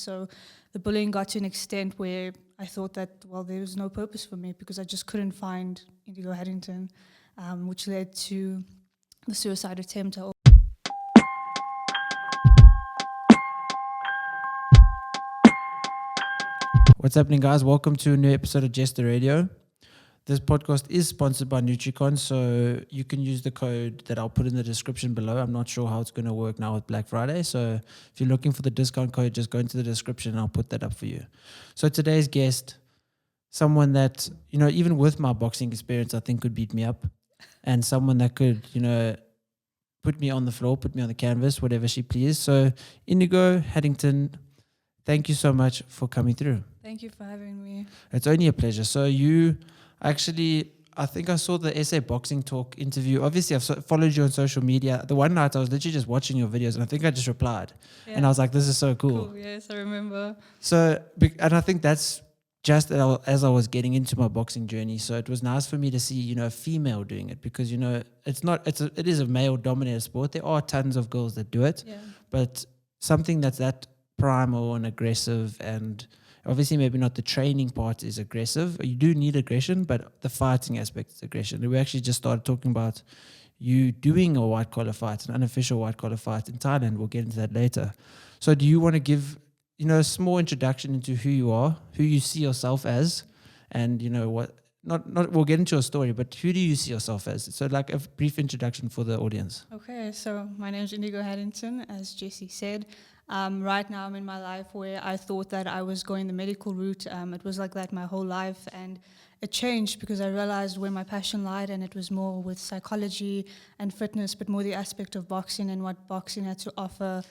So the bullying got to an extent where I thought that, well, there was no purpose for me because I just couldn't find Indigo Haddington, which led to the suicide attempt. What's happening, guys? Welcome to a new episode of Jester Radio. This podcast is sponsored by NUTRICON, so you can use the code that I'll put in the description below. I'm not sure how it's going to work now with Black Friday, so if you're looking for the discount code, just go into the description and I'll put that up for you. So today's guest, someone that, even with my boxing experience, I think could beat me up, and someone that could, put me on the floor, put me on the canvas, whatever she pleased. So Indigo Haddington, thank you so much for coming through. Thank you for having me. It's only a pleasure. So you actually, I think I saw the SA Boxing Talk interview. Obviously, I've followed you on social media. The one night I was literally just watching your videos and I think I just replied. Yeah. And I was like, this is so cool. Yes, I remember. So, and I think that's just as I was getting into my boxing journey. So it was nice for me to see, a female doing it because, it is a male dominated sport. There are tons of girls that do it, but something that's that primal and aggressive, and obviously maybe not the training part is aggressive. You do need aggression, but the fighting aspect is aggression. And we actually just started talking about you doing a white collar fight, an unofficial white collar fight in Thailand. We'll get into that later. So do you want to give, a small introduction into who you are, who you see yourself as, and not we'll get into your story, but who do you see yourself as? So like a brief introduction for the audience. Okay, so my name is Indigo Haddington, as Jesse said. Right now I'm in my life where I thought that I was going the medical route. It was like that my whole life, and it changed because I realized where my passion lied, and it was more with psychology and fitness, but more the aspect of boxing and what boxing had to offer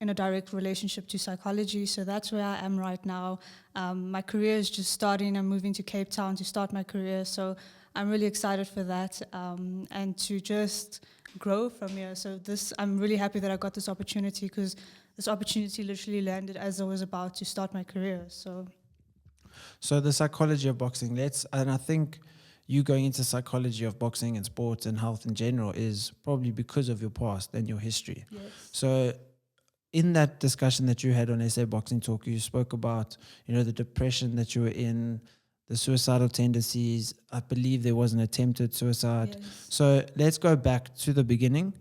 in a direct relationship to psychology. So that's where I am right now. My career is just starting. I'm moving to Cape Town to start my career, so I'm really excited for that and to just grow from here. So I'm really happy that I got this opportunity because this opportunity literally landed as I was about to start my career. So the psychology of boxing, and I think you going into psychology of boxing and sports and health in general is probably because of your past and your history. Yes. So in that discussion that you had on SA Boxing Talk, you spoke about, the depression that you were in, the suicidal tendencies. I believe there was an attempted suicide. Yes. So let's go back to the beginning.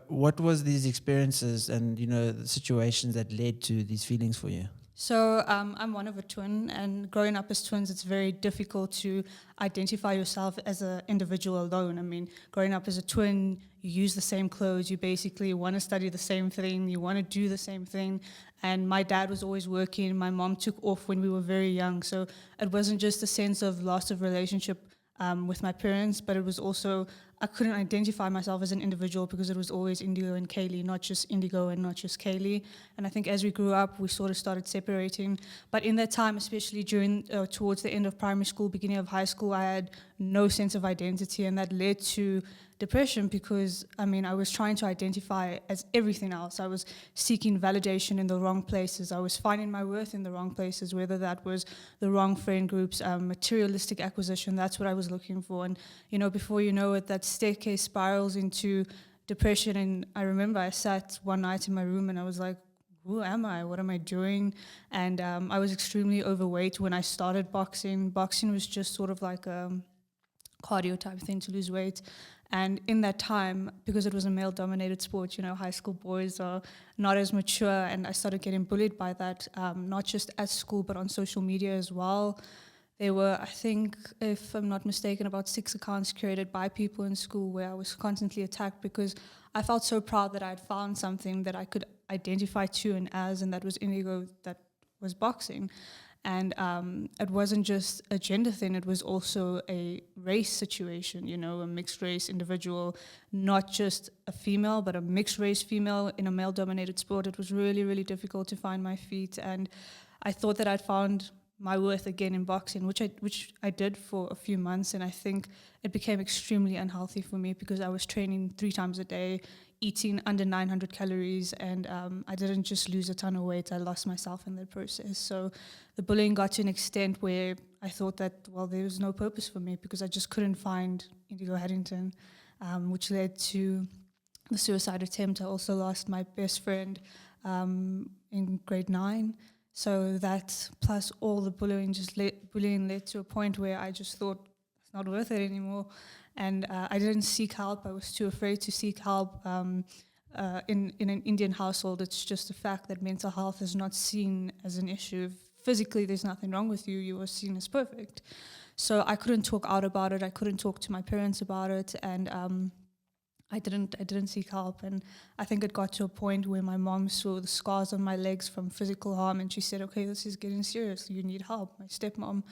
What was these experiences and, the situations that led to these feelings for you? So I'm one of a twin, and growing up as twins, it's very difficult to identify yourself as an individual alone. I mean, growing up as a twin, you use the same clothes, you basically want to study the same thing, you want to do the same thing. And my dad was always working, my mom took off when we were very young. So it wasn't just a sense of loss of relationship with my parents, but it was also, I couldn't identify myself as an individual because it was always Indigo and Kaylee, not just Indigo and not just Kaylee. And I think as we grew up, we sort of started separating. But in that time, especially towards the end of primary school, beginning of high school, I had no sense of identity, and that led to depression because, I was trying to identify as everything else. I was seeking validation in the wrong places. I was finding my worth in the wrong places, whether that was the wrong friend groups, materialistic acquisition. That's what I was looking for. And, before you know it, that staircase spirals into depression. And I remember I sat one night in my room and I was like, who am I? What am I doing? And I was extremely overweight when I started boxing. Boxing was just sort of like a cardio type thing to lose weight. And in that time, because it was a male-dominated sport, high school boys are not as mature, and I started getting bullied by that, not just at school, but on social media as well. There were, I think, if I'm not mistaken, about 6 accounts created by people in school where I was constantly attacked because I felt so proud that I had found something that I could identify to and as, and that was Indigo, that was boxing. And it wasn't just a gender thing, it was also a race situation, a mixed race individual, not just a female, but a mixed race female in a male-dominated sport. It was really, really difficult to find my feet. And I thought that I'd found my worth again in boxing, which I did for a few months. And I think it became extremely unhealthy for me because I was training 3 times a day, eating under 900 calories, and I didn't just lose a ton of weight, I lost myself in that process. So the bullying got to an extent where I thought that, well, there was no purpose for me because I just couldn't find Indigo Haddington, which led to the suicide attempt. I also lost my best friend in grade 9. So that plus all the bullying bullying led to a point where I just thought it's not worth it anymore. And I didn't seek help. I was too afraid to seek help. In an Indian household, it's just a fact that mental health is not seen as an issue. Physically, there's nothing wrong with you. You are seen as perfect. So I couldn't talk out about it. I couldn't talk to my parents about it. And I didn't seek help. And I think it got to a point where my mom saw the scars on my legs from physical harm, and she said, okay, this is getting serious. You need help, my stepmom.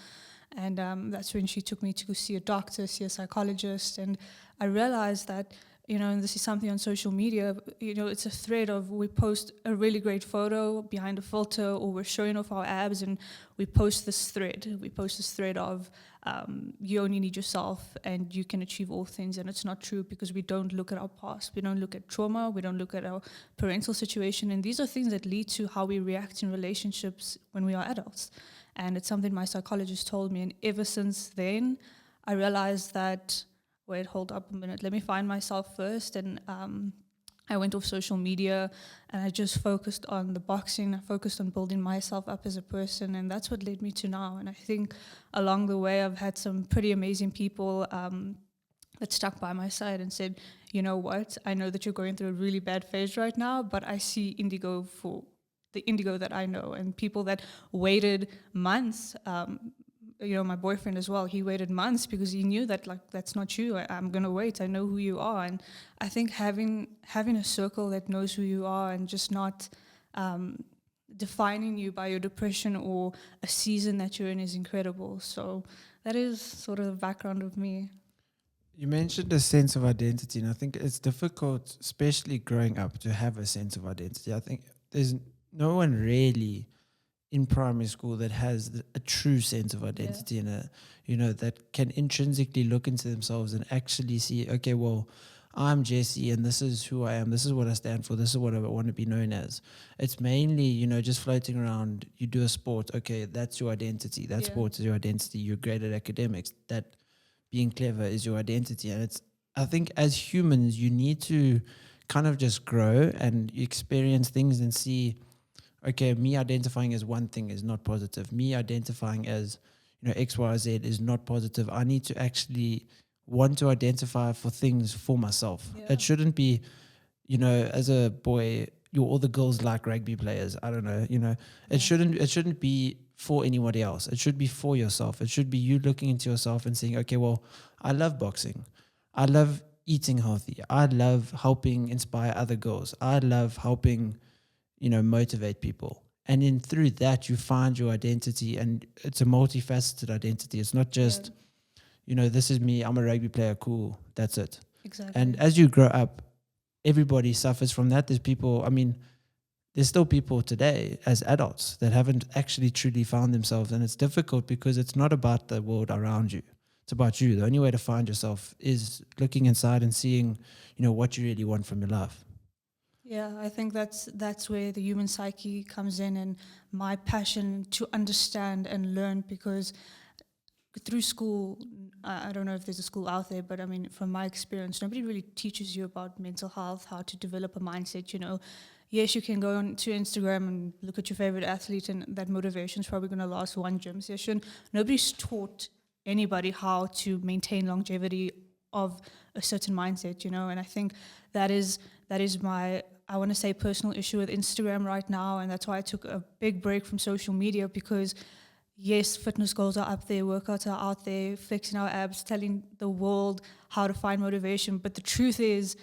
And that's when she took me to go see a doctor, see a psychologist. And I realized that, and this is something on social media, it's a thread of we post a really great photo behind a filter, or we're showing off our abs, and we post this thread. We post this thread of you only need yourself and you can achieve all things. And it's not true, because we don't look at our past. We don't look at trauma. We don't look at our parental situation. And these are things that lead to how we react in relationships when we are adults. And it's something my psychologist told me. And ever since then, I realized that, wait, hold up a minute, let me find myself first. And I went off social media and I just focused on the boxing. I focused on building myself up as a person, and that's what led me to now. And I think along the way, I've had some pretty amazing people that stuck by my side and said, you know what, I know that you're going through a really bad phase right now, but I see Indigo for the Indigo that I know. And people that waited months, my boyfriend as well, he waited months because he knew that, like, that's not you. I'm going to wait. I know who you are. And I think having a circle that knows who you are and just not defining you by your depression or a season that you're in is incredible. So that is sort of the background of me. You mentioned a sense of identity, and I think it's difficult, especially growing up, to have a sense of identity. I think there's no one really in primary school that has a true sense of identity, and that can intrinsically look into themselves and actually see, okay, well, I'm Jesse and this is who I am. This is what I stand for. This is what I want to be known as. It's mainly, just floating around. You do a sport. Okay, that's your identity. That sport is your identity. You're great at academics. That being clever is your identity. And I think as humans, you need to kind of just grow and experience things and see, okay, me identifying as one thing is not positive. Me identifying as, X, Y, Z is not positive. I need to actually want to identify for things for myself. Yeah. It shouldn't be, as a boy, all the girls like rugby players. I don't know, it shouldn't be for anybody else. It should be for yourself. It should be you looking into yourself and saying, okay, well, I love boxing. I love eating healthy. I love helping inspire other girls. I love helping, motivate people. And then through that, you find your identity, and it's a multifaceted identity. It's not just, this is me, I'm a rugby player, cool, that's it. Exactly. And as you grow up, everybody suffers from that. There's still people today as adults that haven't actually truly found themselves. And it's difficult because it's not about the world around you. It's about you. The only way to find yourself is looking inside and seeing, what you really want from your life. Yeah, I think that's where the human psyche comes in, and my passion to understand and learn, because through school, I don't know if there's a school out there, but I mean, from my experience, nobody really teaches you about mental health, how to develop a mindset, Yes, you can go on to Instagram and look at your favorite athlete, and that motivation is probably going to last one gym session. Nobody's taught anybody how to maintain longevity of a certain mindset, and I think that is my, I want to say, personal issue with Instagram right now, and that's why I took a big break from social media, because yes, fitness goals are up there, workouts are out there, flexing our abs, telling the world how to find motivation, but the truth is,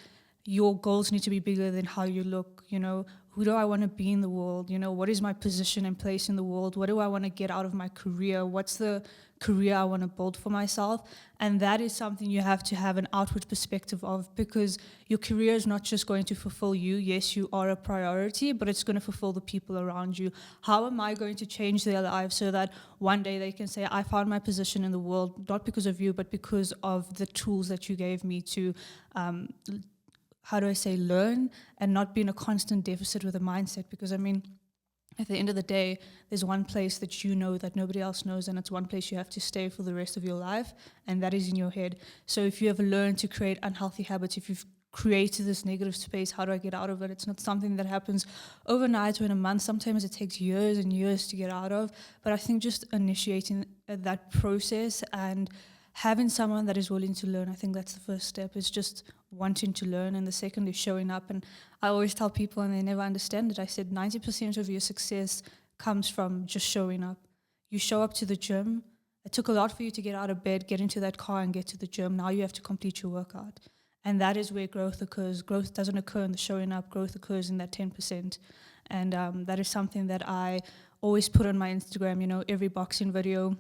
your goals need to be bigger than how you look. Who do I want to be in the world? What is my position and place in the world? What do I want to get out of my career? What's the career I want to build for myself? And that is something you have to have an outward perspective of, because your career is not just going to fulfill you. Yes, you are a priority, but it's going to fulfill the people around you. How am I going to change their lives so that one day they can say, I found my position in the world, not because of you, but because of the tools that you gave me to learn and not be in a constant deficit with a mindset. Because I mean, at the end of the day, there's one place that that nobody else knows, and it's one place you have to stay for the rest of your life, and that is in your head. So if you have learned to create unhealthy habits, if you've created this negative space. How do I get out of it? It's not something that happens overnight or in a month. Sometimes it takes years and years to get out of. But I think just initiating that process and having someone that is willing to learn, I think that's the first step. It's just wanting to learn, and the second is showing up. And I always tell people, and they never understand it, I said 90% of your success comes from just showing up. You show up to the gym. It took a lot for you to get out of bed, get into that car and get to the gym. Now you have to complete your workout. And that is where growth occurs. Growth doesn't occur in the showing up. Growth occurs in that 10%. And that is something that I always put on my Instagram. You know, every boxing video,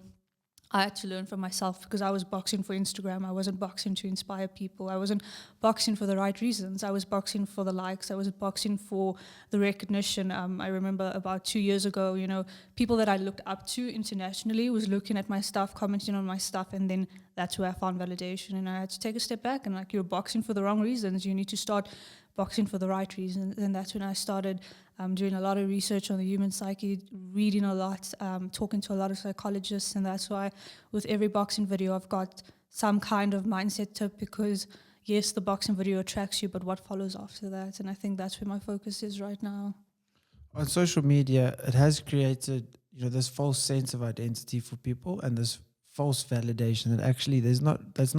I had to learn from myself, because I was boxing for Instagram. I wasn't boxing to inspire people. I wasn't boxing for the right reasons. I was boxing for the likes. I was boxing for the recognition. I remember about 2 years ago, you know, people that I looked up to internationally was looking at my stuff, commenting on my stuff, and then that's where I found validation. And I had to take a step back and, like, you're boxing for the wrong reasons. You need to start boxing for the right reasons. And that's when I started doing a lot of research on the human psyche, reading a lot, talking to a lot of psychologists. And that's why with every boxing video, I've got some kind of mindset tip, because yes, the boxing video attracts you, but what follows after that? And I think that's where my focus is right now. On social media, it has created, you know, this false sense of identity for people, and this false validation that actually that's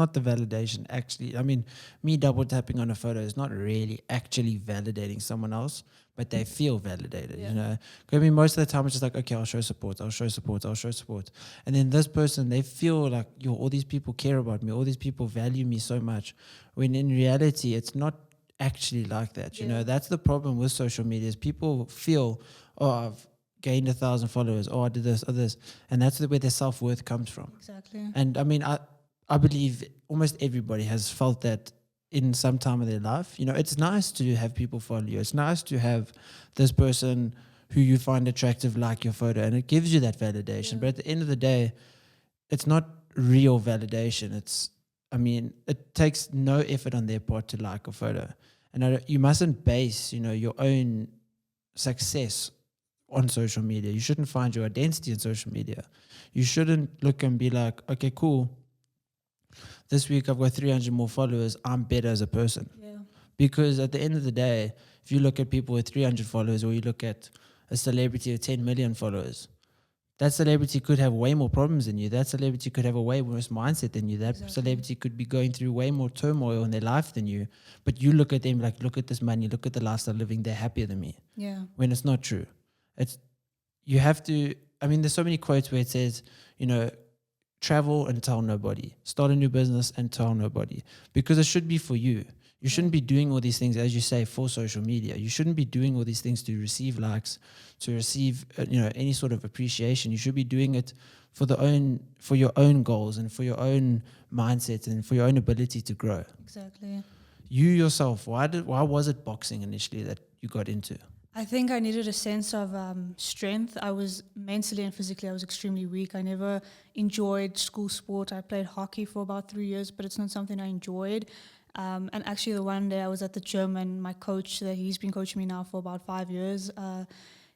not the validation. Actually, I mean, me double tapping on a photo is not really actually validating someone else, but they feel validated, you know. I mean, most of the time it's just like, okay, I'll show support. And then this person, they feel like, yo, all these people care about me, all these people value me so much, when in reality, it's not actually like that. You know, that's the problem with social media, is people feel, oh, I've gained 1,000 followers, oh, I did this or this, and that's where their self-worth comes from. Exactly. And I mean, I believe almost everybody has felt that in some time of their life. You know, it's nice to have people follow you. It's nice to have this person who you find attractive like your photo, and it gives you that validation. But at the end of the day, it's not real validation. I mean, it takes no effort on their part to like a photo. And you mustn't base, you know, your own success on social media. You shouldn't find your identity in social media. You shouldn't look and be like, okay, cool, this week I've got 300 more followers, I'm better as a person. Because at the end of the day, if you look at people with 300 followers, or you look at a celebrity with 10 million followers, that celebrity could have way more problems than you. That celebrity could have a way worse mindset than you. That celebrity could be going through way more turmoil in their life than you. But you look at them like, look at this money, look at the lifestyle living, they're happier than me. When it's not true. You have to, I mean, there's so many quotes where it says, you know, travel and tell nobody, start a new business and tell nobody, because it should be for you. You shouldn't be doing all these things, as you say, for social media. You shouldn't be doing all these things to receive likes, to receive, you know, any sort of appreciation. You should be doing it for your own goals and for your own mindset and for your own ability to grow. Exactly. You yourself, why was it boxing initially that you got into? I think I needed a sense of strength. I was mentally and physically, I was extremely weak. I never enjoyed school sport. I played hockey for about 3 years, but it's not something I enjoyed. And actually, the one day I was at the gym, and my coach, he's been coaching me now for about 5 years,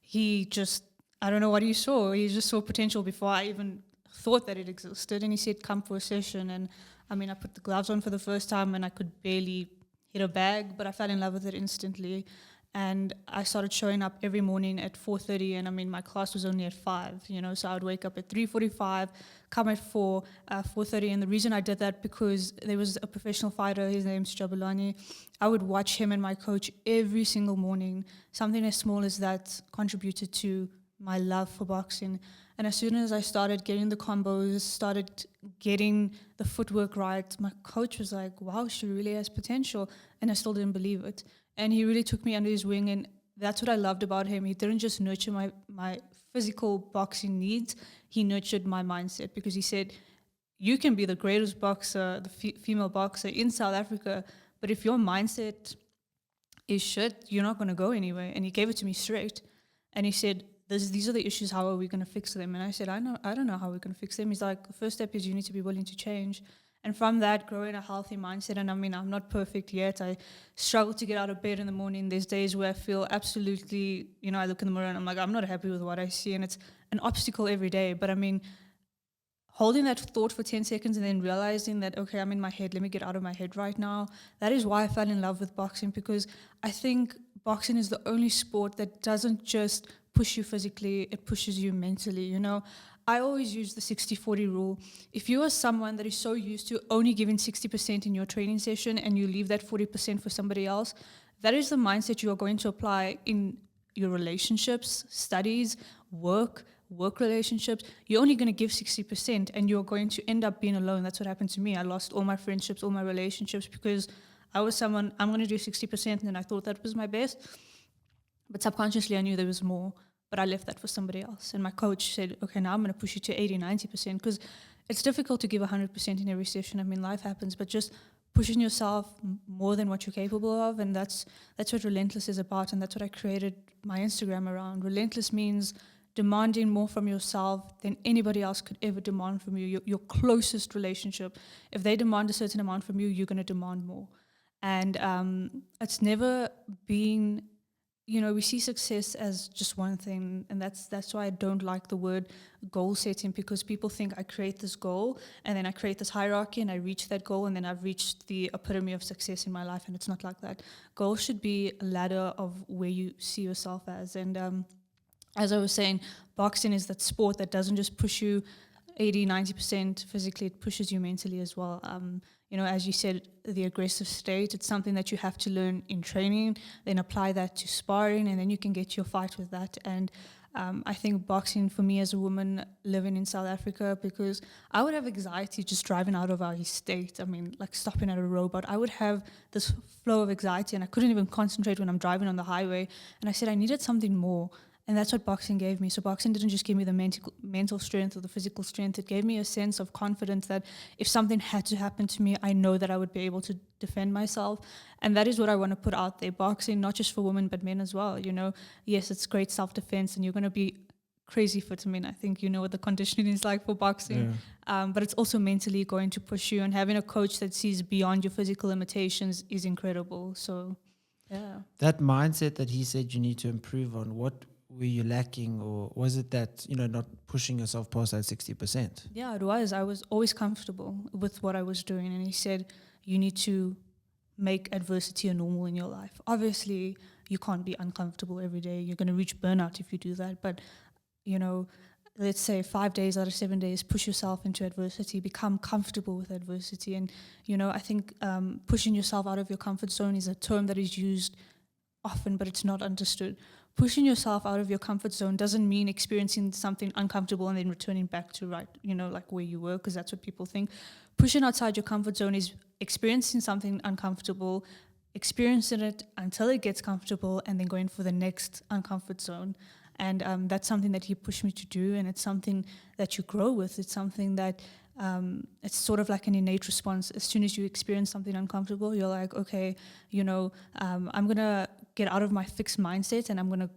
he just, I don't know what he saw. He just saw potential before I even thought that it existed. And he said, come for a session. And I mean, I put the gloves on for the first time, and I could barely hit a bag, but I fell in love with it instantly. And I started showing up every morning at 4:30, and I mean, my class was only at 5, you know, so I would wake up at 3:45, come at 4:30, and the reason I did that, because there was a professional fighter, his name's Jabulani. I would watch him and my coach every single morning. Something as small as that contributed to my love for boxing. And as soon as I started getting the combos, started getting the footwork right, my coach was like, wow, she really has potential, and I still didn't believe it. And he really took me under his wing, and that's what I loved about him. He didn't just nurture my physical boxing needs, he nurtured my mindset, because he said, you can be the greatest boxer, the female boxer in South Africa, but if your mindset is shit, you're not going to go anywhere. And he gave it to me straight. And he said, these are the issues, how are we going to fix them? And I said, I don't know how we're going to fix them. He's like, the first step is you need to be willing to change. And from that, growing a healthy mindset, and I mean, I'm not perfect yet. I struggle to get out of bed in the morning. There's days where I feel absolutely, you know, I look in the mirror and I'm like, I'm not happy with what I see. And it's an obstacle every day. But I mean, holding that thought for 10 seconds and then realizing that, okay, I'm in my head, let me get out of my head right now. That is why I fell in love with boxing, because I think boxing is the only sport that doesn't just push you physically, it pushes you mentally. You know, I always use the 60-40 rule. If you are someone that is so used to only giving 60% in your training session and you leave that 40% for somebody else, that is the mindset you are going to apply in your relationships, studies, work relationships. You're only going to give 60% and you're going to end up being alone. That's what happened to me. I lost all my friendships, all my relationships, because I was someone, I'm going to do 60%, and then I thought that was my best. But subconsciously, I knew there was more, but I left that for somebody else. And my coach said, okay, now I'm going to push you to 80, 90%, because it's difficult to give 100% in every session. I mean, life happens, but just pushing yourself more than what you're capable of. And that's what Relentless is about. And that's what I created my Instagram around. Relentless means demanding more from yourself than anybody else could ever demand from you. Your closest relationship, if they demand a certain amount from you, you're going to demand more. And it's never been, you know, we see success as just one thing, and that's why I don't like the word goal setting, because people think I create this goal and then I create this hierarchy and I reach that goal and then I've reached the epitome of success in my life, and it's not like that. Goals should be a ladder of where you see yourself as. And as I was saying, boxing is that sport that doesn't just push you 80, 90% physically, it pushes you mentally as well. You know, as you said, the aggressive state, it's something that you have to learn in training, then apply that to sparring, and then you can get your fight with that. And I think boxing for me as a woman living in South Africa, because I would have anxiety just driving out of our estate. I mean, like stopping at a robot, I would have this flow of anxiety and I couldn't even concentrate when I'm driving on the highway. And I said I needed something more. And that's what boxing gave me. So boxing didn't just give me the mental strength or the physical strength. It gave me a sense of confidence that if something had to happen to me, I know that I would be able to defend myself. And that is what I want to put out there. Boxing, not just for women, but men as well. You know, yes, it's great self-defense and you're going to be crazy fit. I mean, I think you know what the conditioning is like for boxing. Yeah. But it's also mentally going to push you. And having a coach that sees beyond your physical limitations is incredible. So, yeah. That mindset that he said you need to improve on, what were you lacking, or was it that, you know, not pushing yourself past that 60%? Yeah, it was. I was always comfortable with what I was doing. And he said, you need to make adversity a normal in your life. Obviously, you can't be uncomfortable every day. You're going to reach burnout if you do that. But, you know, let's say 5 days out of 7 days, push yourself into adversity, become comfortable with adversity. And, you know, I think pushing yourself out of your comfort zone is a term that is used often, but it's not understood. Pushing yourself out of your comfort zone doesn't mean experiencing something uncomfortable and then returning back to like where you were, because that's what people think. Pushing outside your comfort zone is experiencing something uncomfortable, experiencing it until it gets comfortable, and then going for the next uncomfort zone. And that's something that he pushed me to do, and it's something that you grow with. It's something that it's sort of like an innate response. As soon as you experience something uncomfortable, you're like, okay, you know, I'm going to get out of my fixed mindset and I'm going to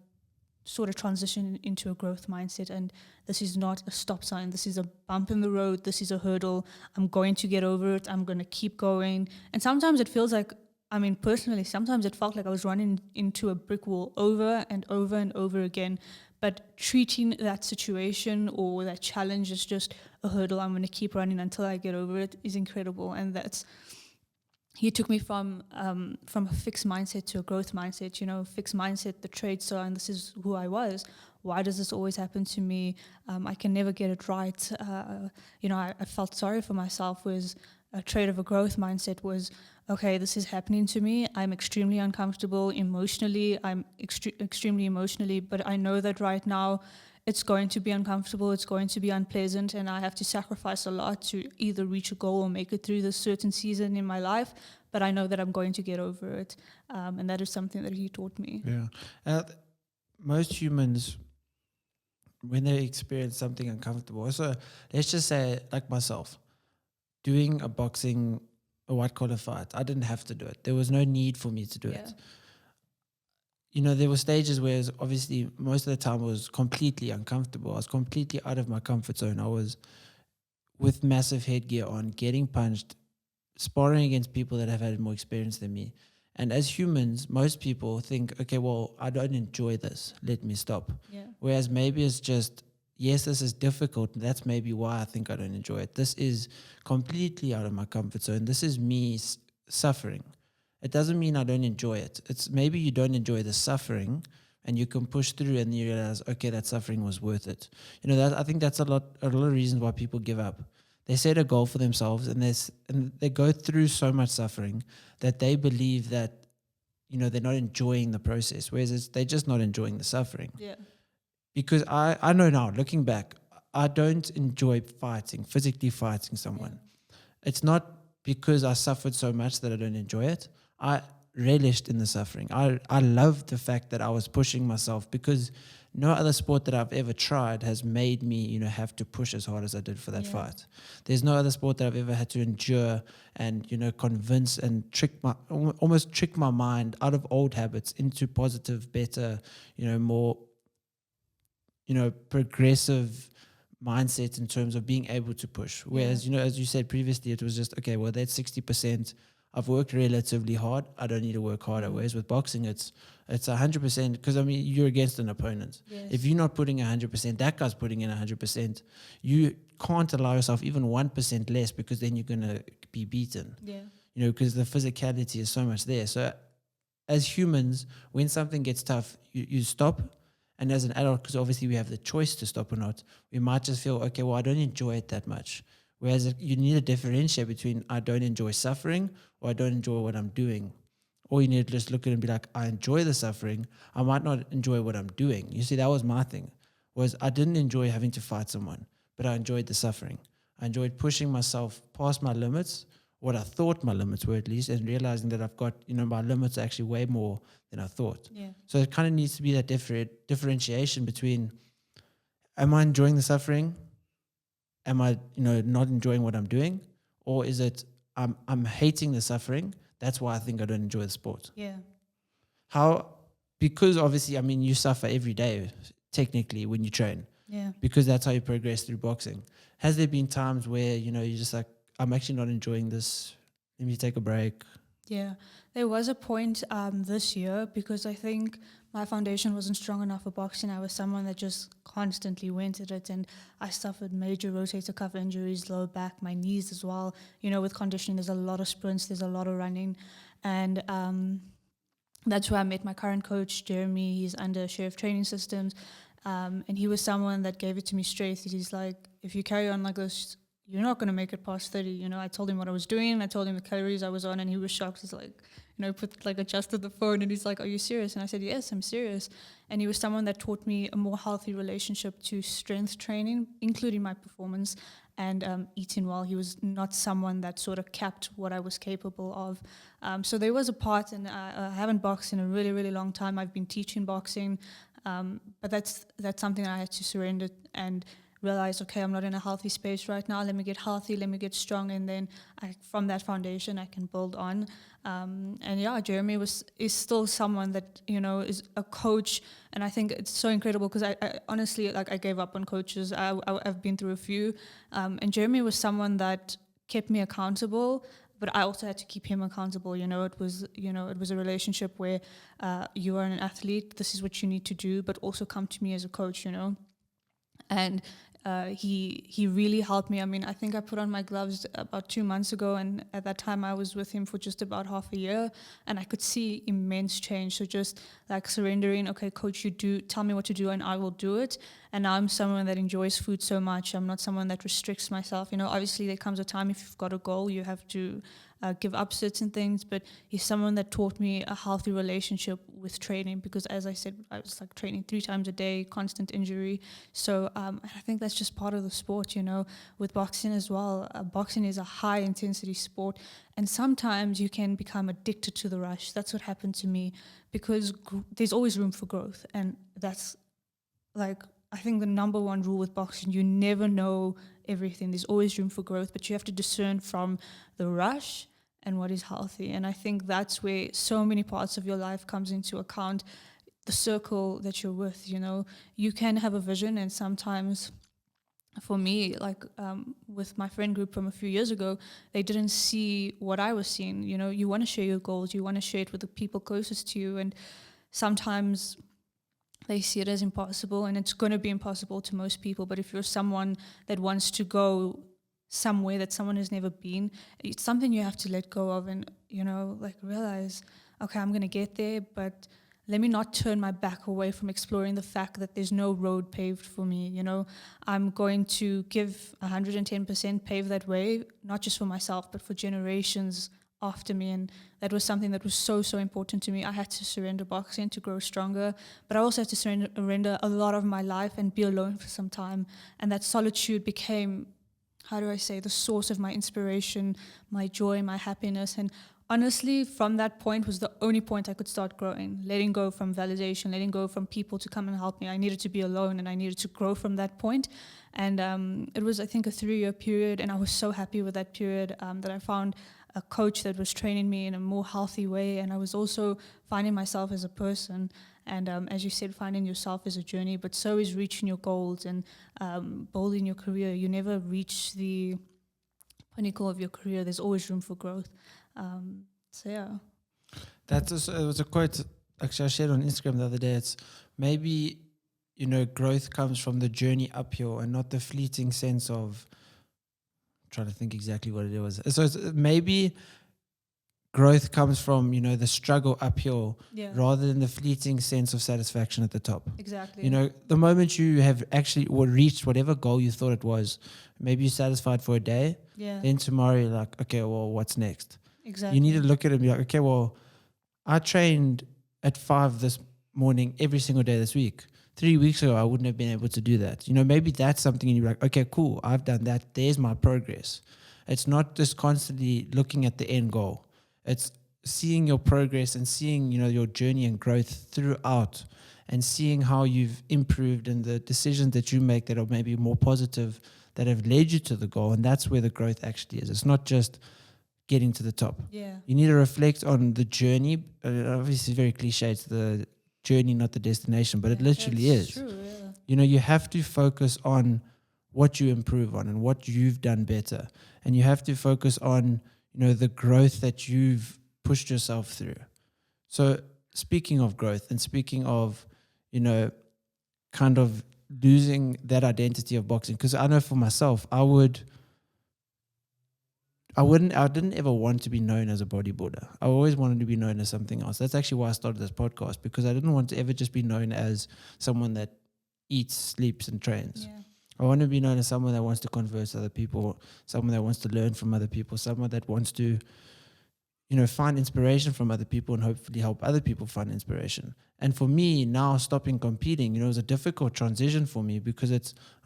sort of transition into a growth mindset. And this is not a stop sign. This is a bump in the road. This is a hurdle. I'm going to get over it. I'm going to keep going. And sometimes it feels like, I mean, personally, sometimes it felt like I was running into a brick wall over and over and over again. But treating that situation or that challenge as just a hurdle, I'm going to keep running until I get over it, is incredible. And he took me from a fixed mindset to a growth mindset. You know, fixed mindset, the trade star, and this is who I was. Why does this always happen to me? I can never get it right. You know, I felt sorry for myself. Was a trait of a growth mindset was, okay, this is happening to me. I'm extremely uncomfortable emotionally. I'm extremely emotionally, but I know that right now it's going to be uncomfortable. It's going to be unpleasant, and I have to sacrifice a lot to either reach a goal or make it through this certain season in my life. But I know that I'm going to get over it, and that is something that he taught me. Yeah, most humans, when they experience something uncomfortable, so let's just say, like myself, doing a white collar fight, I didn't have to do it. There was no need for me to do it. You know, there were stages where obviously most of the time I was completely uncomfortable. I was completely out of my comfort zone. I was with massive headgear on, getting punched, sparring against people that have had more experience than me. And as humans, most people think, okay, well, I don't enjoy this. Let me stop. Yeah. Whereas maybe it's just yes, this is difficult. That's maybe why I think I don't enjoy it. This is completely out of my comfort zone. This is me suffering. It doesn't mean I don't enjoy it. It's maybe you don't enjoy the suffering and you can push through and you realize, okay, that suffering was worth it. You know, I think that's a lot of reasons why people give up. They set a goal for themselves and they go through so much suffering that they believe that, you know, they're not enjoying the process, whereas they're just not enjoying the suffering. Yeah. Because I know now, looking back, I don't enjoy physically fighting someone. Yeah. It's not because I suffered so much that I don't enjoy it. I relished in the suffering. I loved the fact that I was pushing myself, because no other sport that I've ever tried has made me, you know, have to push as hard as I did for that fight. There's no other sport that I've ever had to endure and, you know, convince and almost trick my mind out of old habits into positive, better, you know, more, you know, progressive mindset in terms of being able to push. Whereas, you know, as you said previously, it was just, okay, well, that's 60%. I've worked relatively hard. I don't need to work harder. Whereas with boxing, it's 100%, because, I mean, you're against an opponent. Yes. If you're not putting 100%, that guy's putting in 100%. You can't allow yourself even 1% less, because then you're going to be beaten. Yeah. You know, because the physicality is so much there. So as humans, when something gets tough, you stop. And as an adult, because obviously we have the choice to stop or not, we might just feel, okay, well, I don't enjoy it that much. Whereas you need to differentiate between I don't enjoy suffering or I don't enjoy what I'm doing. Or you need to just look at it and be like, I enjoy the suffering. I might not enjoy what I'm doing. You see, that was my thing, was I didn't enjoy having to fight someone, but I enjoyed the suffering. I enjoyed pushing myself past my limits, what I thought my limits were at least, and realizing that I've got, you know, my limits are actually way more than I thought. Yeah. So it kind of needs to be that differentiation between, am I enjoying the suffering? Am I, you know, not enjoying what I'm doing? Or is it, I'm hating the suffering, that's why I think I don't enjoy the sport? Yeah. Because obviously, I mean, you suffer every day, technically, when you train. Yeah. Because that's how you progress through boxing. Has there been times where, you know, you're just like, I'm actually not enjoying this, let me take a break? Yeah, there was a point this year, because I think my foundation wasn't strong enough for boxing. I was someone that just constantly went at it, and I suffered major rotator cuff injuries, lower back, my knees as well. You know, with conditioning, there's a lot of sprints, there's a lot of running, and that's where I met my current coach, Jeremy. He's under Sheriff Training Systems, and he was someone that gave it to me straight. He's like, if you carry on like this, you're not going to make it past 30. You know, I told him what I was doing. I told him the calories I was on, and he was shocked. He's like, you know, adjusted the phone, and he's like, are you serious? And I said, yes, I'm serious. And he was someone that taught me a more healthy relationship to strength training, including my performance and eating well. He was not someone that sort of capped what I was capable of. So there was a part, and I haven't boxed in a really, really long time. I've been teaching boxing, but that's something I had to surrender and realize, okay, I'm not in a healthy space right now. Let me get healthy, let me get strong, and then from that foundation I can build on. And yeah, Jeremy is still someone that, you know, is a coach, and I think it's so incredible, because I honestly, like, I gave up on coaches. I've been through a few, and Jeremy was someone that kept me accountable, but I also had to keep him accountable. You know, it was a relationship where you are an athlete, this is what you need to do, but also come to me as a coach, you know. And he really helped me. I mean, I think I put on my gloves about 2 months ago, and at that time I was with him for just about half a year, and I could see immense change. So just like surrendering, okay, coach, tell me what to do and I will do it. And now I'm someone that enjoys food so much. I'm not someone that restricts myself. You know, obviously there comes a time, if you've got a goal, you have to give up certain things, but he's someone that taught me a healthy relationship with training, because as I said, I was like training 3 times a day, constant injury. So I think that's just part of the sport, you know. With boxing as well, boxing is a high intensity sport, and sometimes you can become addicted to the rush. That's what happened to me, because there's always room for growth, and that's like, I think the number one rule with boxing, you never know everything. There's always room for growth, but you have to discern from the rush and what is healthy. And I think that's where so many parts of your life comes into account. The circle that you're with, you know, you can have a vision, and sometimes for me, like with my friend group from a few years ago, they didn't see what I was seeing. You know, you want to share your goals, you want to share it with the people closest to you, and sometimes they see it as impossible, and it's going to be impossible to most people. But if you're someone that wants to go somewhere that someone has never been, it's something you have to let go of and, like realize, okay, I'm going to get there, but let me not turn my back away from exploring the fact that there's no road paved for me. I'm going to give 110% pave that way, not just for myself, but for generations after me. And that was something that was so, so important to me. I had to surrender boxing to grow stronger, but I also had to surrender a lot of my life and be alone for some time. And that solitude became, how do I say, the source of my inspiration, my joy, my happiness. And honestly, from that point was the only point I could start growing, letting go from validation, letting go from people to come and help me. I needed to be alone, and I needed to grow from that point. And it was, I think, a 3-year period, and I was so happy with that period that I found a coach that was training me in a more healthy way, and I was also finding myself as a person. And as you said, finding yourself is a journey, but so is reaching your goals and building your career. You never reach the pinnacle of your career. There's always room for growth. So yeah. It was a quote actually I shared on Instagram the other day. It's maybe, growth comes from the journey uphill and not the fleeting sense of, trying to think exactly what it was. So maybe growth comes from, the struggle uphill rather than the fleeting sense of satisfaction at the top. Exactly. The moment you have actually reached whatever goal you thought it was, maybe you're satisfied for a day, then tomorrow you're like, okay, well, what's next? Exactly. You need to look at it and be like, okay, well, I trained at 5 this morning every single day this week. 3 weeks ago, I wouldn't have been able to do that. Maybe that's something and you're like, okay, cool, I've done that. There's my progress. It's not just constantly looking at the end goal. It's seeing your progress and seeing, your journey and growth throughout and seeing how you've improved and the decisions that you make that are maybe more positive that have led you to the goal. And that's where the growth actually is. It's not just getting to the top. Yeah. You need to reflect on the journey. Obviously, it's very cliche. It's the journey, not the destination, but it literally is. True, yeah. You have to focus on what you improve on and what you've done better. And you have to focus on, the growth that you've pushed yourself through. So speaking of growth and speaking of, kind of losing that identity of boxing, because I know for myself, I didn't ever want to be known as a bodybuilder. I always wanted to be known as something else. That's actually why I started this podcast, because I didn't want to ever just be known as someone that eats, sleeps, and trains. Yeah. I want to be known as someone that wants to converse with other people, someone that wants to learn from other people, someone that wants to, find inspiration from other people and hopefully help other people find inspiration. And for me, now stopping competing, it was a difficult transition for me because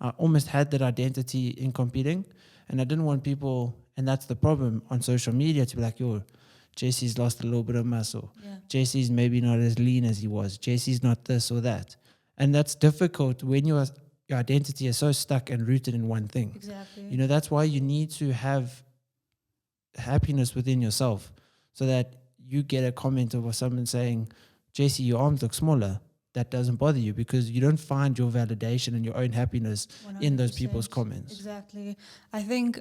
I almost had that identity in competing, and I didn't want people. And that's the problem on social media, to be like, yo, JC's lost a little bit of muscle. Yeah. JC's maybe not as lean as he was. JC's not this or that. And that's difficult when your identity is so stuck and rooted in one thing. Exactly. That's why you need to have happiness within yourself so that you get a comment of someone saying, JC, your arms look smaller. That doesn't bother you because you don't find your validation and your own happiness 100%. In those people's comments. Exactly. I think,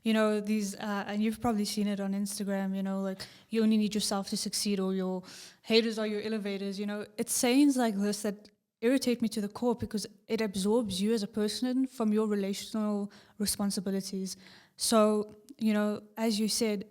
these, and you've probably seen it on Instagram, like you only need yourself to succeed or your haters are your elevators. It's sayings like this that irritate me to the core because it absorbs you as a person from your relational responsibilities. So, as you said,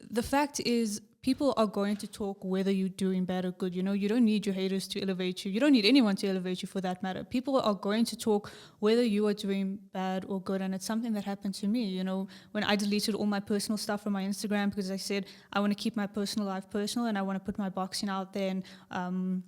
the fact is, people are going to talk whether you're doing bad or good. You don't need your haters to elevate you. You don't need anyone to elevate you for that matter. People are going to talk whether you are doing bad or good. And it's something that happened to me, when I deleted all my personal stuff from my Instagram because I said, I want to keep my personal life personal and I want to put my boxing out there and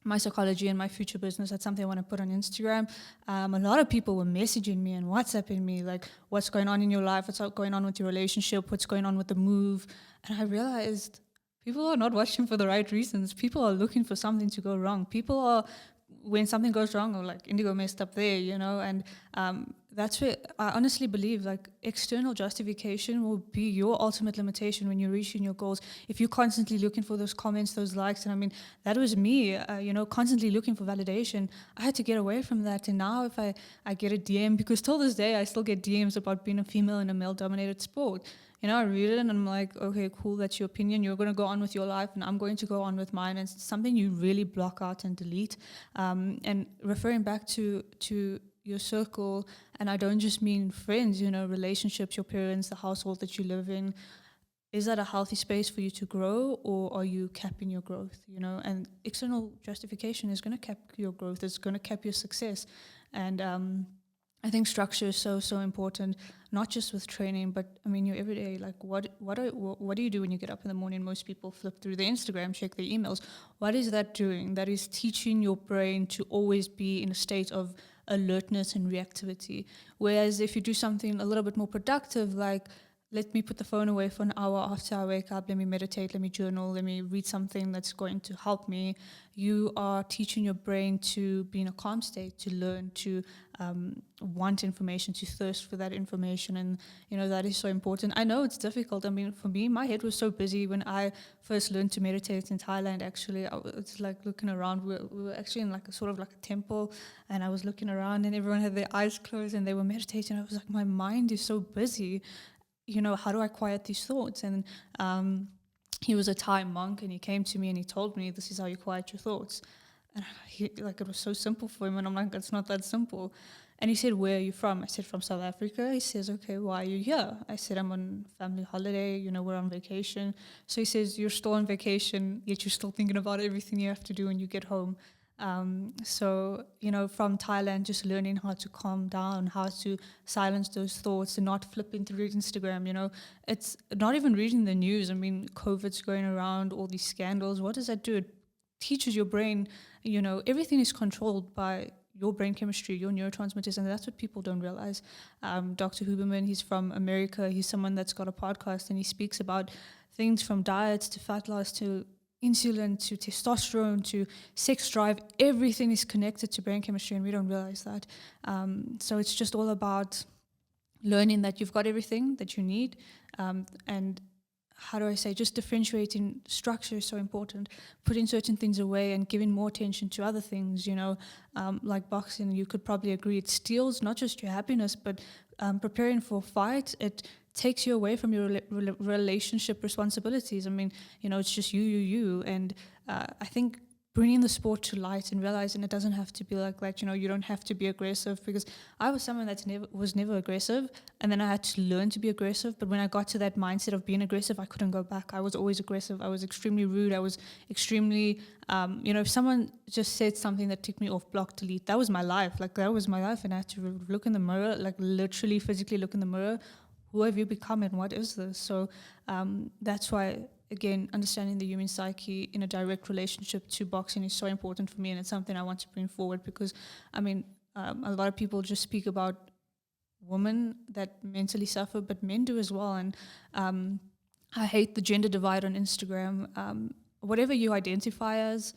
my psychology and my future business. That's something I want to put on Instagram. A lot of people were messaging me and WhatsApping me, like, what's going on in your life? What's going on with your relationship? What's going on with the move? And I realized people are not watching for the right reasons. People are looking for something to go wrong. People are, when something goes wrong, or like Indigo messed up there, and that's where I honestly believe like external justification will be your ultimate limitation when you're reaching your goals. If you're constantly looking for those comments, those likes, and I mean, that was me, constantly looking for validation. I had to get away from that. And now if I get a DM, because till this day, I still get DMs about being a female in a male dominated sport. I read it and I'm like, okay, cool, that's your opinion. You're going to go on with your life and I'm going to go on with mine. And it's something you really block out and delete. And referring back to your circle, and I don't just mean friends, relationships, your parents, the household that you live in. Is that a healthy space for you to grow, or are you capping your growth? And external justification is going to cap your growth. It's going to cap your success. And I think structure is so important, not just with training, but I mean your everyday. Like what do you do when you get up in the morning? Most people flip through their Instagram, check their emails. What is that doing? That is teaching your brain to always be in a state of alertness and reactivity. Whereas if you do something a little bit more productive, like let me put the phone away for an hour after I wake up, let me meditate, let me journal, let me read something that's going to help me, you are teaching your brain to be in a calm state, to learn, to want information, to thirst for that information. And, that is so important. I know it's difficult. I mean, for me, my head was so busy when I first learned to meditate in Thailand, actually. I was like looking around. We were actually in like a sort of like a temple, and I was looking around and everyone had their eyes closed and they were meditating. I was like, my mind is so busy. How do I quiet these thoughts? And he was a Thai monk, and he came to me and he told me, this is how you quiet your thoughts. And it was so simple for him, and I'm like, it's not that simple. And he said, where are you from? I said, from South Africa. He says, okay, why are you here? I said, I'm on family holiday, we're on vacation. So he says, you're still on vacation, yet you're still thinking about everything you have to do when you get home. From Thailand, just learning how to calm down, how to silence those thoughts and not flipping through Instagram. It's not even reading the news. I mean, COVID's going around, all these scandals. What does that do? It teaches your brain, everything is controlled by your brain chemistry, your neurotransmitters, and that's what people don't realize. Dr. Huberman, he's from America. He's someone that's got a podcast, and he speaks about things from diets to fat loss to insulin to testosterone to sex drive. Everything is connected to brain chemistry, and we don't realize that. So it's just all about learning that you've got everything that you need, and how do I say, just differentiating. Structure is so important. Putting certain things away and giving more attention to other things, like boxing, you could probably agree, it steals not just your happiness, but preparing for a fight, it takes you away from your relationship responsibilities. I mean, it's just you. And I think bringing the sport to light and realizing it doesn't have to be like that. You don't have to be aggressive, because I was someone that was never aggressive, and then I had to learn to be aggressive. But when I got to that mindset of being aggressive, I couldn't go back. I was always aggressive. I was extremely rude. I was extremely, if someone just said something that took me off, block, delete, that was my life. Like, that was my life. And I had to look in the mirror, like literally physically look in the mirror. Who have you become and what is this? So that's why, again, understanding the human psyche in a direct relationship to boxing is so important for me, and it's something I want to bring forward, because, I mean, a lot of people just speak about women that mentally suffer, but men do as well. And I hate the gender divide on Instagram. Whatever you identify as,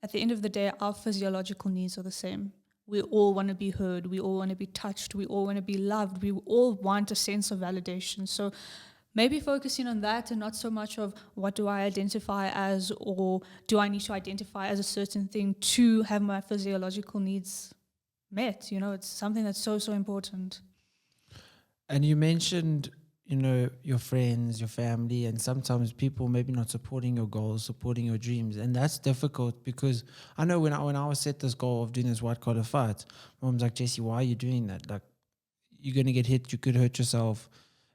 at the end of the day, our physiological needs are the same. We all want to be heard. We all want to be touched. We all want to be loved. We all want a sense of validation. So maybe focusing on that, and not so much of what do I identify as, or do I need to identify as a certain thing to have my physiological needs met. It's something that's so important. And you mentioned, your friends, your family, and sometimes people maybe not supporting your goals, supporting your dreams. And that's difficult, because I know when I was set this goal of doing this white collar fight, Mom's like, Jesse, why are you doing that? Like, you're going to get hit, you could hurt yourself,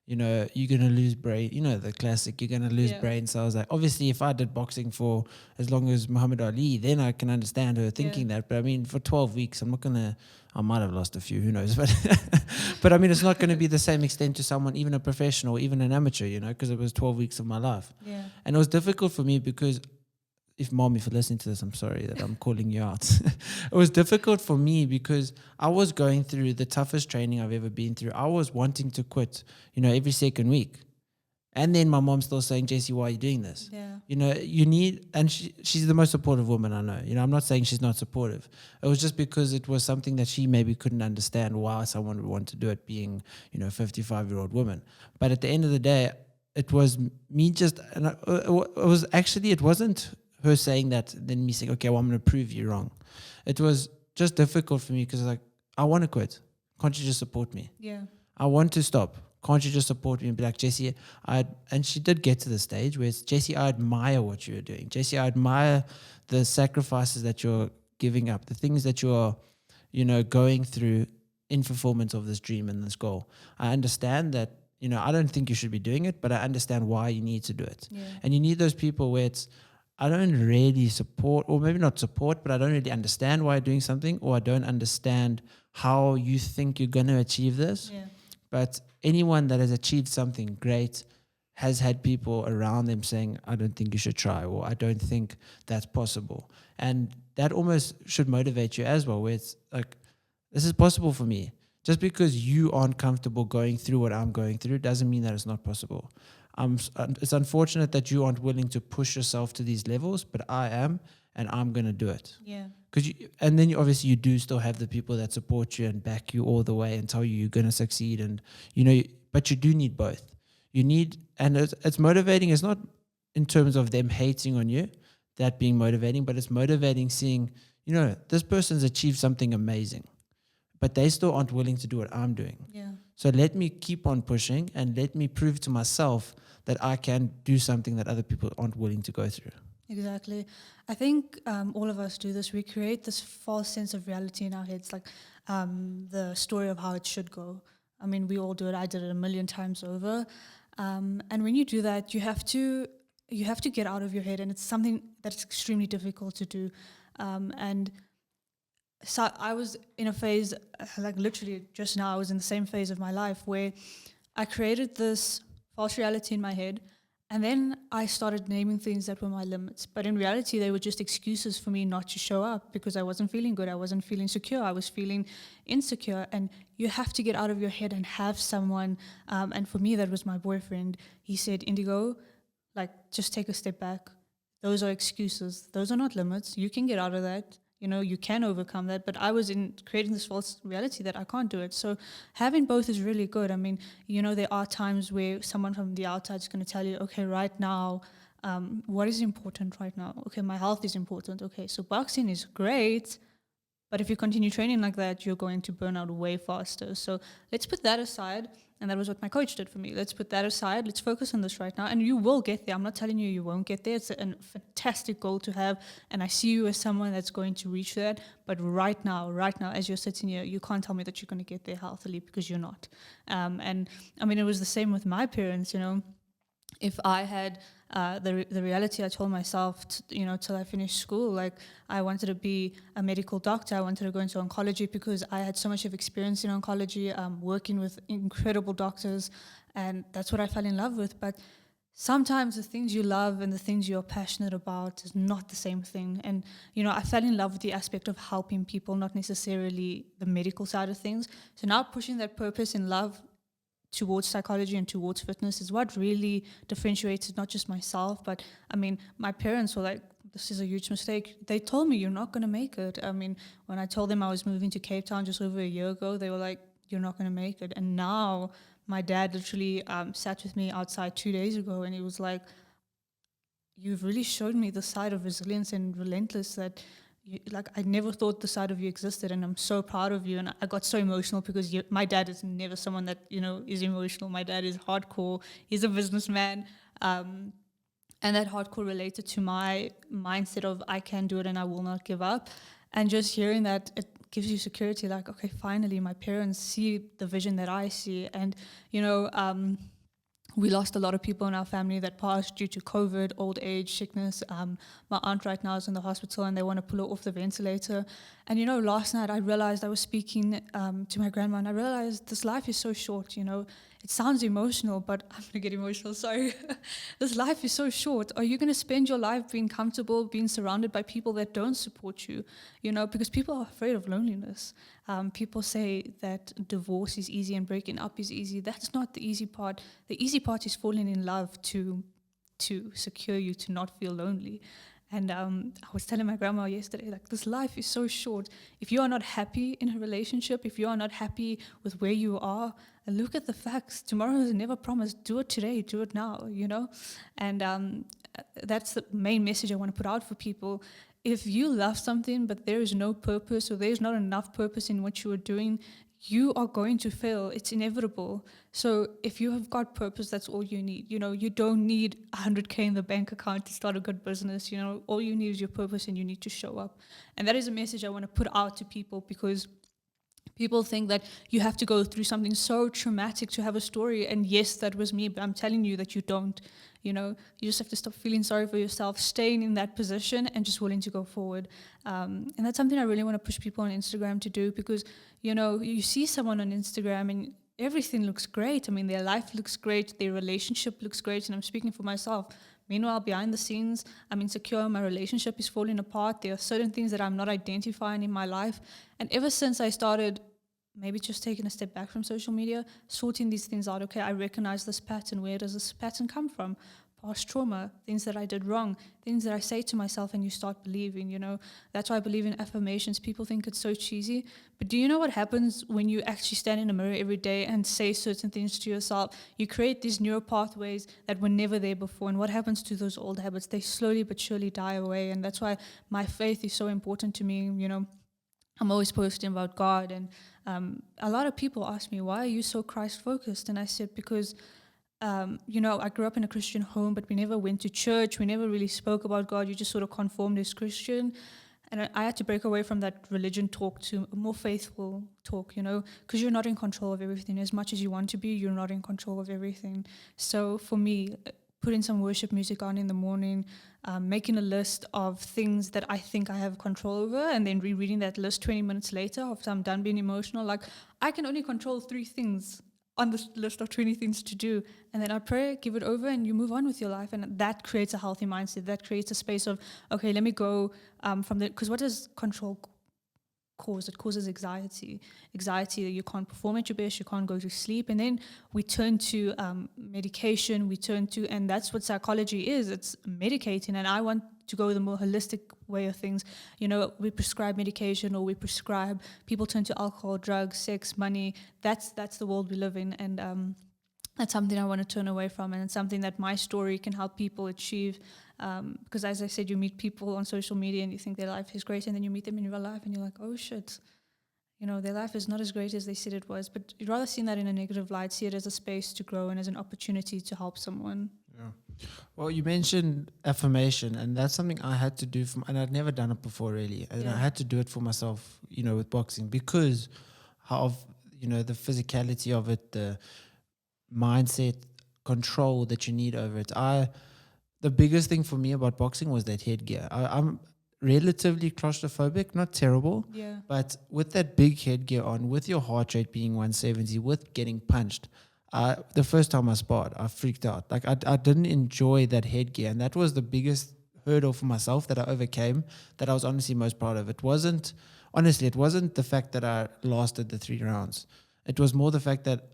you're going to lose brain, the classic, you're going to lose brain cells. Like, obviously, if I did boxing for as long as Muhammad Ali, then I can understand her thinking that. But I mean, for 12 weeks, I might have lost a few, who knows? But I mean, it's not going to be the same extent to someone, even a professional, even an amateur, because it was 12 weeks of my life. Yeah. And it was difficult for me, because if you're listening to this, I'm sorry that I'm calling you out. It was difficult for me because I was going through the toughest training I've ever been through. I was wanting to quit, every second week. And then my mom's still saying, JC, why are you doing this? Yeah. You know, you need, and she's the most supportive woman I know. You know, I'm not saying she's not supportive. It was just because it was something that she maybe couldn't understand why someone would want to do it, being, you know, a 55-year-old woman. But at the end of the day, it was me just, and it wasn't her saying that, then me saying, okay, well, I'm going to prove you wrong. It was just difficult for me because, like, I want to quit. Can't you just support me? Yeah. I want to stop. Can't you just support me and be like, JC, and she did get to the stage where it's, JC, I admire what you're doing. JC, I admire the sacrifices that you're giving up, the things that you're, you know, going through in fulfillment of this dream and this goal. I understand that, you know, I don't think you should be doing it, but I understand why you need to do it. Yeah. And you need those people where it's, I don't really support, or maybe not support, but I don't really understand why you're doing something, or I don't understand how you think you're going to achieve this. Yeah. But anyone that has achieved something great has had people around them saying, I don't think you should try, or I don't think that's possible. And that almost should motivate you as well, where it's like, this is possible for me. Just because you aren't comfortable going through what I'm going through doesn't mean that it's not possible. It's unfortunate that you aren't willing to push yourself to these levels, but I am, and I'm going to do it. Yeah. And then obviously you do still have the people that support you and back you all the way and tell you you're going to succeed. And, you know, but you do need both. You need, and it's motivating. It's not in terms of them hating on you, that being motivating, but it's motivating seeing, you know, this person's achieved something amazing, but they still aren't willing to do what I'm doing. Yeah. So let me keep on pushing and let me prove to myself that I can do something that other people aren't willing to go through. Exactly. I think all of us do this. We create this false sense of reality in our heads, like the story of how it should go. I mean, we all do it. I did it a million times over. And when you do that, you have to get out of your head, and it's something that's extremely difficult to do. And so I was in a phase, like literally just now, I was in the same phase of my life where I created this false reality in my head. And then I started naming things that were my limits. But in reality, they were just excuses for me not to show up because I wasn't feeling good. I wasn't feeling secure. I was feeling insecure. And you have to get out of your head and have someone. And for me, that was my boyfriend. He said, Indigo, like, just take a step back. Those are excuses. Those are not limits. You can get out of that. You know, you can overcome that. But I was in creating this false reality that I can't do it. So having both is really good. I mean, you know, there are times where someone from the outside is going to tell you, okay, right now, what is important right now? Okay, my health is important. Okay, so boxing is great. But if you continue training like that, you're going to burn out way faster. So let's put that aside. And that was what my coach did for me. Let's put that aside. Let's focus on this right now. And you will get there. I'm not telling you won't get there. It's a fantastic goal to have. And I see you as someone that's going to reach that. But right now, as you're sitting here, you can't tell me that you're going to get there healthily, because you're not. And I mean, it was the same with my parents, you know. If I had the reality I told myself, till I finished school, like I wanted to be a medical doctor. I wanted to go into oncology because I had so much of experience in oncology, working with incredible doctors, and that's what I fell in love with. But sometimes the things you love and the things you're passionate about is not the same thing. And, you know, I fell in love with the aspect of helping people, not necessarily the medical side of things. So now pushing that purpose in love towards psychology and towards fitness is what really differentiates not just myself, but I mean, my parents were like, this is a huge mistake. They told me, you're not going to make it. I mean, when I told them I was moving to Cape Town just over a year ago, they were like, you're not going to make it. And now my dad literally sat with me outside 2 days ago, and he was like, you've really showed me the side of resilience and relentless that I never thought the side of you existed, and I'm so proud of you. And I got so emotional because my dad is never someone that, you know, is emotional. My dad is hardcore. He's a businessman. And that hardcore related to my mindset of I can do it and I will not give up. And just hearing that, it gives you security, like, okay, finally my parents see the vision that I see. And, you know, we lost a lot of people in our family that passed due to COVID, old age, sickness. My aunt right now is in the hospital and they want to pull her off the ventilator. And, you know, last night I realized, I was speaking to my grandma, and I realized this life is so short, you know. It sounds emotional, but I'm going to get emotional, sorry. This life is so short. Are you going to spend your life being comfortable, being surrounded by people that don't support you? You know, because people are afraid of loneliness. People say that divorce is easy and breaking up is easy. That's not the easy part. The easy part is falling in love to secure you to not feel lonely. And I was telling my grandma yesterday, like, this life is so short. If you are not happy in a relationship, if you are not happy with where you are, look at the facts. Tomorrow is never promised. Do it today. Do it now, you know? And that's the main message I want to put out for people. If you love something, but there is no purpose, or there's not enough purpose in what you are doing, you are going to fail. It's inevitable. So if you have got purpose, that's all you need. You know, you don't need 100K in the bank account to start a good business. You know, all you need is your purpose, and you need to show up. And that is a message I want to put out to people, because people think that you have to go through something so traumatic to have a story. And yes, that was me, but I'm telling you that you don't. You know, you just have to stop feeling sorry for yourself, staying in that position, and just willing to go forward. And that's something I really want to push people on Instagram to do, because, you know, you see someone on Instagram and everything looks great. I mean, their life looks great, their relationship looks great, and I'm speaking for myself. Meanwhile, behind the scenes, I'm insecure, my relationship is falling apart. There are certain things that I'm not identifying in my life. And ever since I started maybe just taking a step back from social media, sorting these things out. Okay, I recognize this pattern. Where does this pattern come from? Past trauma, things that I did wrong, things that I say to myself, and you start believing, you know. That's why I believe in affirmations. People think it's so cheesy. But do you know what happens when you actually stand in a mirror every day and say certain things to yourself? You create these neural pathways that were never there before. And what happens to those old habits? They slowly but surely die away. And that's why my faith is so important to me, you know. I'm always posting about God, and a lot of people ask me, why are you so Christ-focused? And I said, because, you know, I grew up in a Christian home, but we never went to church. We never really spoke about God. You just sort of conformed as Christian. And I had to break away from that religion talk to a more faithful talk, you know, because you're not in control of everything. As much as you want to be, you're not in control of everything. So for me, putting some worship music on in the morning, making a list of things that I think I have control over, and then rereading that list 20 minutes later after I'm done being emotional. Like, I can only control 3 things on this list of 20 things to do. And then I pray, give it over, and you move on with your life. And that creates a healthy mindset. That creates a space of, okay, let me go from the, because what does control cause? It causes anxiety. Anxiety that you can't perform at your best, you can't go to sleep. And then we turn to medication, and that's what psychology is. It's medicating. And I want to go the more holistic way of things. You know, we prescribe medication, or people turn to alcohol, drugs, sex, money. That's the world we live in. And that's something I want to turn away from. And it's something that my story can help people achieve. Because as I said, you meet people on social media and you think their life is great, and then you meet them in real life and you're like, oh shit, you know, their life is not as great as they said it was. But you'd rather see that in a negative light, see it as a space to grow and as an opportunity to help someone. Yeah. Well, you mentioned affirmation, and that's something I had to do, and I'd never done it before really. And I had to do it for myself, you know, with boxing, because of, you know, the physicality of it, the mindset, control that you need over it. The biggest thing for me about boxing was that headgear. I'm relatively claustrophobic, not terrible, but with that big headgear on, with your heart rate being 170, with getting punched, the first time I sparred, I freaked out. Like, I didn't enjoy that headgear, and that was the biggest hurdle for myself that I overcame, that I was honestly most proud of. It wasn't the fact that I lasted the 3 rounds. It was more the fact that,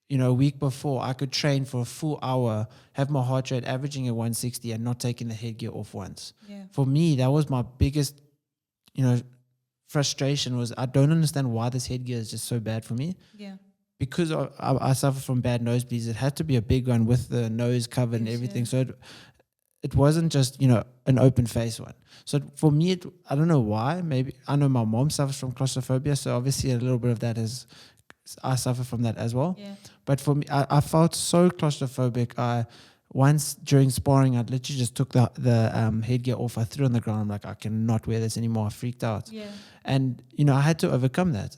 you know, a week before, I could train for a full hour, have my heart rate averaging at 160 and not taking the headgear off once. Yeah. For me, that was my biggest, you know, frustration, was I don't understand why this headgear is just so bad for me. Yeah. Because I suffer from bad nosebleeds, it had to be a big one with the nose covered and everything. Yeah. So it wasn't just, you know, an open face one. So for me, I don't know why. Maybe I know my mom suffers from claustrophobia, so obviously a little bit of that is, I suffer from that as well. Yeah. But for me, I felt so claustrophobic. Once during sparring, I literally just took the headgear off. I threw it on the ground. I'm like, I cannot wear this anymore. I freaked out. Yeah. And, you know, I had to overcome that.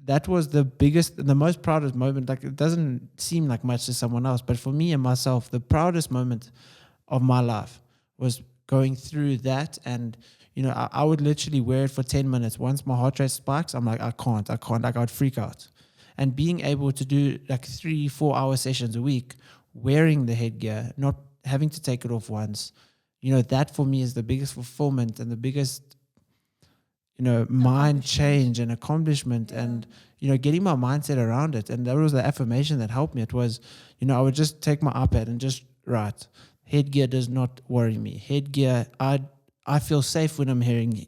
That was the biggest, the most proudest moment. Like, it doesn't seem like much to someone else, but for me and myself, the proudest moment of my life was going through that. And, you know, I would literally wear it for 10 minutes. Once my heart rate spikes, I'm like, I can't. Like, I'd freak out. And being able to do like 3-4 hour sessions a week, wearing the headgear, not having to take it off once, you know, that for me is the biggest fulfillment and the biggest, mind change and accomplishment and, getting my mindset around it. And that was the affirmation that helped me. It was, I would just take my iPad and just write, headgear does not worry me. Headgear, I feel safe when I'm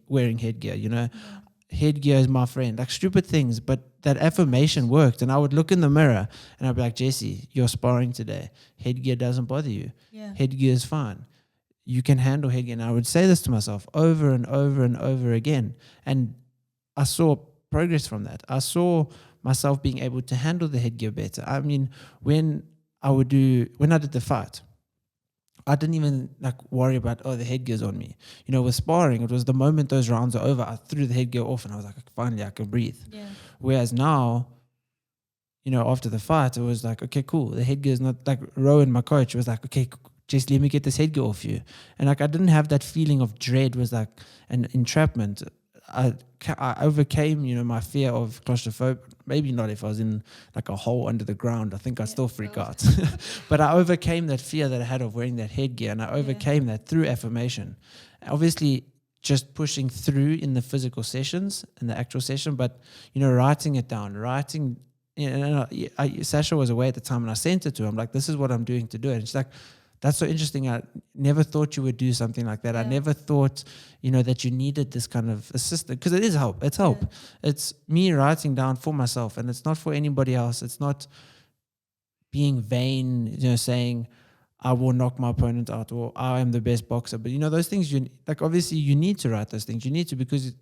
wearing headgear, Headgear is my friend, like stupid things, but that affirmation worked. And I would look in the mirror and I'd be like, Jesse, you're sparring today. Headgear doesn't bother you. Yeah. Headgear is fine. You can handle headgear. And I would say this to myself over and over and over again. And I saw progress from that. I saw myself being able to handle the headgear better. I mean, when I did the fight, I didn't even worry about, the headgear's on me. With sparring, it was the moment those rounds are over, I threw the headgear off and I was like, finally I can breathe. Yeah. Whereas now, after the fight, it was like, okay, cool. The headgear's not like Rowan, my coach, was like, okay, just let me get this headgear off you. And I didn't have that feeling of dread, was like an entrapment. I overcame, my fear of claustrophobia. Maybe not if I was in a hole under the ground. I think I'd still freak out. But I overcame that fear that I had of wearing that headgear, and I overcame that through affirmation. Obviously, just pushing through in the physical sessions, in the actual session, but, writing it down, Sasha was away at the time, and I sent it to her. I'm like, this is what I'm doing to do it. And she's like, that's so interesting. I never thought you would do something like that. Yeah. I never thought, that you needed this kind of assistance, because it is help. It's help. Yeah. It's me writing down for myself, and it's not for anybody else. It's not being vain, saying I will knock my opponent out or I am the best boxer. But those things, obviously you need to write those things. You need to, because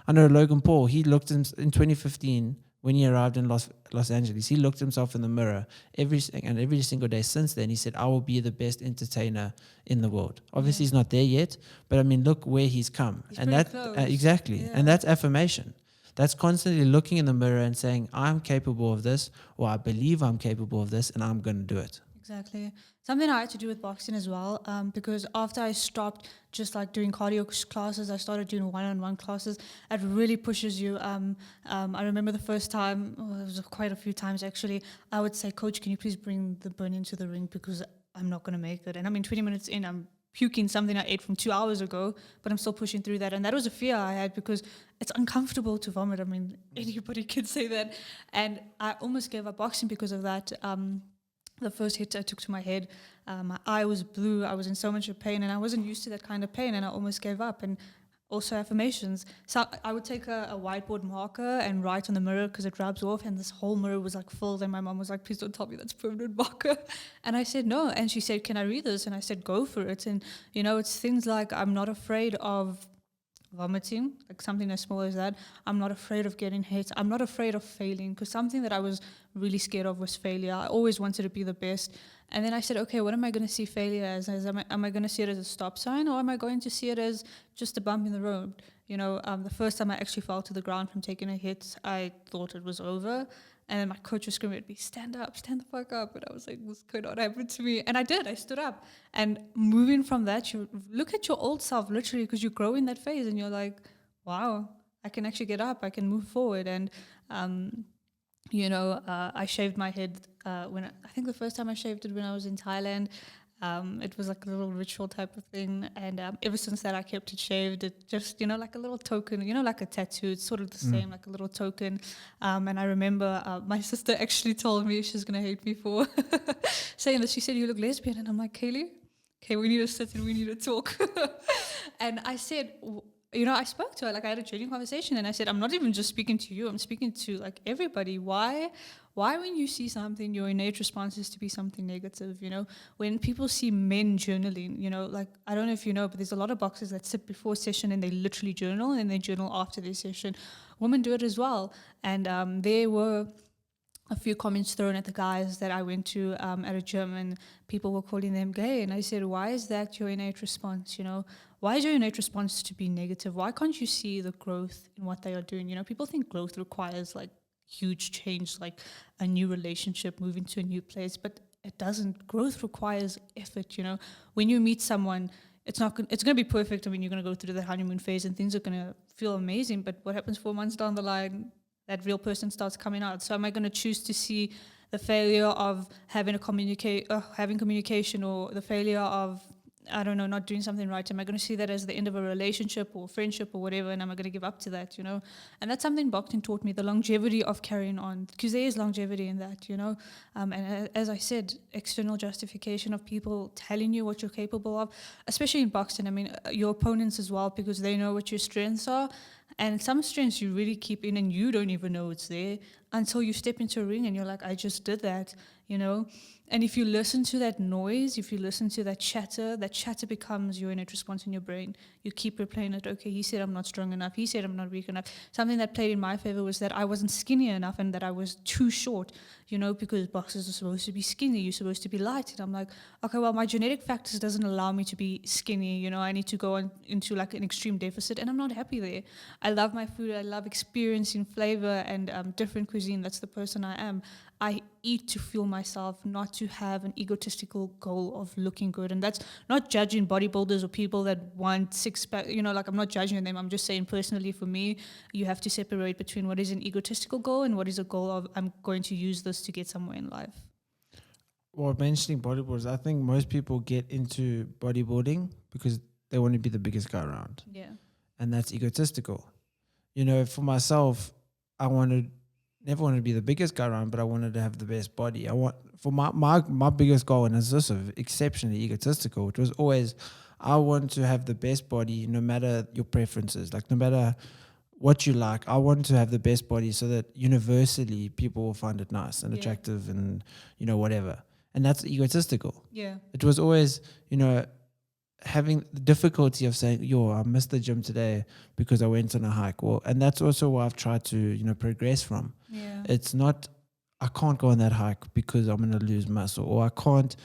I know Logan Paul, he looked in 2015 when he arrived in Los Angeles, he looked himself in the mirror every single day since then. He said, I will be the best entertainer in the world. Obviously, he's not there yet, but I mean, look where he's come. He's and that exactly. Yeah. And that's affirmation. That's constantly looking in the mirror and saying, I'm capable of this, or I believe I'm capable of this, and I'm going to do it. Exactly. Something I had to do with boxing as well, because after I stopped just doing cardio classes, I started doing one-on-one classes. It really pushes you. I remember the first time, it was quite a few times actually, I would say, Coach, can you please bring the bun into the ring, because I'm not going to make it. And 20 minutes in, I'm puking something I ate from 2 hours ago, but I'm still pushing through that. And that was a fear I had, because it's uncomfortable to vomit. Anybody can say that. And I almost gave up boxing because of that. The first hit I took to my head, my eye was blue. I was in so much pain, and I wasn't used to that kind of pain, and I almost gave up. And also affirmations. So I would take a whiteboard marker and write on the mirror, because it rubs off, and this whole mirror was filled, and my mom was like, please don't tell me that's permanent marker. And I said no, and she said, can I read this? And I said, go for it. And it's things like, I'm not afraid of vomiting, something as small as that. I'm not afraid of getting hit. I'm not afraid of failing, because something that I was really scared of was failure. I always wanted to be the best. And then I said, okay, what am I going to see failure as? Am I going to see it as a stop sign, or am I going to see it as just a bump in the road? The first time I actually fell to the ground from taking a hit, I thought it was over. And then my coach was screaming at me, stand up, stand the fuck up. And I was like, this could not happen to me. And I did, I stood up. And moving from that, you look at your old self, literally, because you grow in that phase and you're like, wow, I can actually get up, I can move forward. And, I shaved my head I think the first time I shaved it when I was in Thailand. It was a little ritual type of thing, and ever since that I kept it shaved. It just, a little token, like a tattoo. It's sort of the same, like a little token. And I remember my sister actually told me, she's going to hate me for saying this. She said, you look lesbian. And I'm like, Kaylee, okay, we need to sit and we need to talk. And I said, I spoke to her, I had a genuine conversation, and I said, I'm not even just speaking to you, I'm speaking to everybody. Why when you see something, your innate response is to be something negative, When people see men journaling, I don't know if you know, but there's a lot of boxers that sit before a session and they literally journal, and they journal after their session. Women do it as well. And there were a few comments thrown at the guys that I went to at a gym, and people were calling them gay. And I said, why is that your innate response, Why is your innate response to be negative? Why can't you see the growth in what they are doing? People think growth requires huge change, like a new relationship, moving to a new place, but it doesn't. Growth requires effort, When you meet someone, it's going to be perfect. You're going to go through the honeymoon phase and things are going to feel amazing, but what happens 4 months down the line, that real person starts coming out. So am I going to choose to see the failure of having communication, or the failure of I don't know, not doing something right? Am I going to see that as the end of a relationship or friendship or whatever? And am I going to give up to that, you know? And that's something boxing taught me, the longevity of carrying on, because there is longevity in that, you know? As I said, external justification of people telling you what you're capable of, especially in boxing. I mean, your opponents as well, because they know what your strengths are. And some strengths you really keep in and you don't even know it's there until you step into a ring and you're like, I just did that, you know? And if you listen to that noise, if you listen to that chatter becomes your innate response in your brain. You keep replaying it. Okay, he said I'm not strong enough. He said I'm not weak enough. Something that played in my favor was that I wasn't skinny enough and that I was too short, you know, because boxers are supposed to be skinny. You're supposed to be light. And I'm like, okay, well, my genetic factors doesn't allow me to be skinny. You know, I need to go into like an extreme deficit and I'm not happy there. I love my food. I love experiencing flavor and different cuisine. That's the person I am. I eat to fuel myself, not to have an egotistical goal of looking good. And that's not judging bodybuilders or people that want six-pack, you know, like I'm not judging them. I'm just saying personally for me, you have to separate between what is an egotistical goal and what is a goal of I'm going to use this to get somewhere in life. Well, mentioning bodybuilders, I think most people get into bodybuilding because they want to be the biggest guy around. Yeah. And that's egotistical. You know, for myself, never wanted to be the biggest guy around, but I wanted to have the best body. For my biggest goal, and it's also exceptionally egotistical, it was always, I want to have the best body no matter your preferences, like no matter what you like. I want to have the best body so that universally people will find it nice and attractive and, you know, whatever. And that's egotistical. Yeah. It was always, you know, having the difficulty of saying, I missed the gym today because I went on a hike. Well, and that's also what I've tried to, you know, progress from. Yeah. It's not, I can't go on that hike because I'm going to lose muscle, or I can't,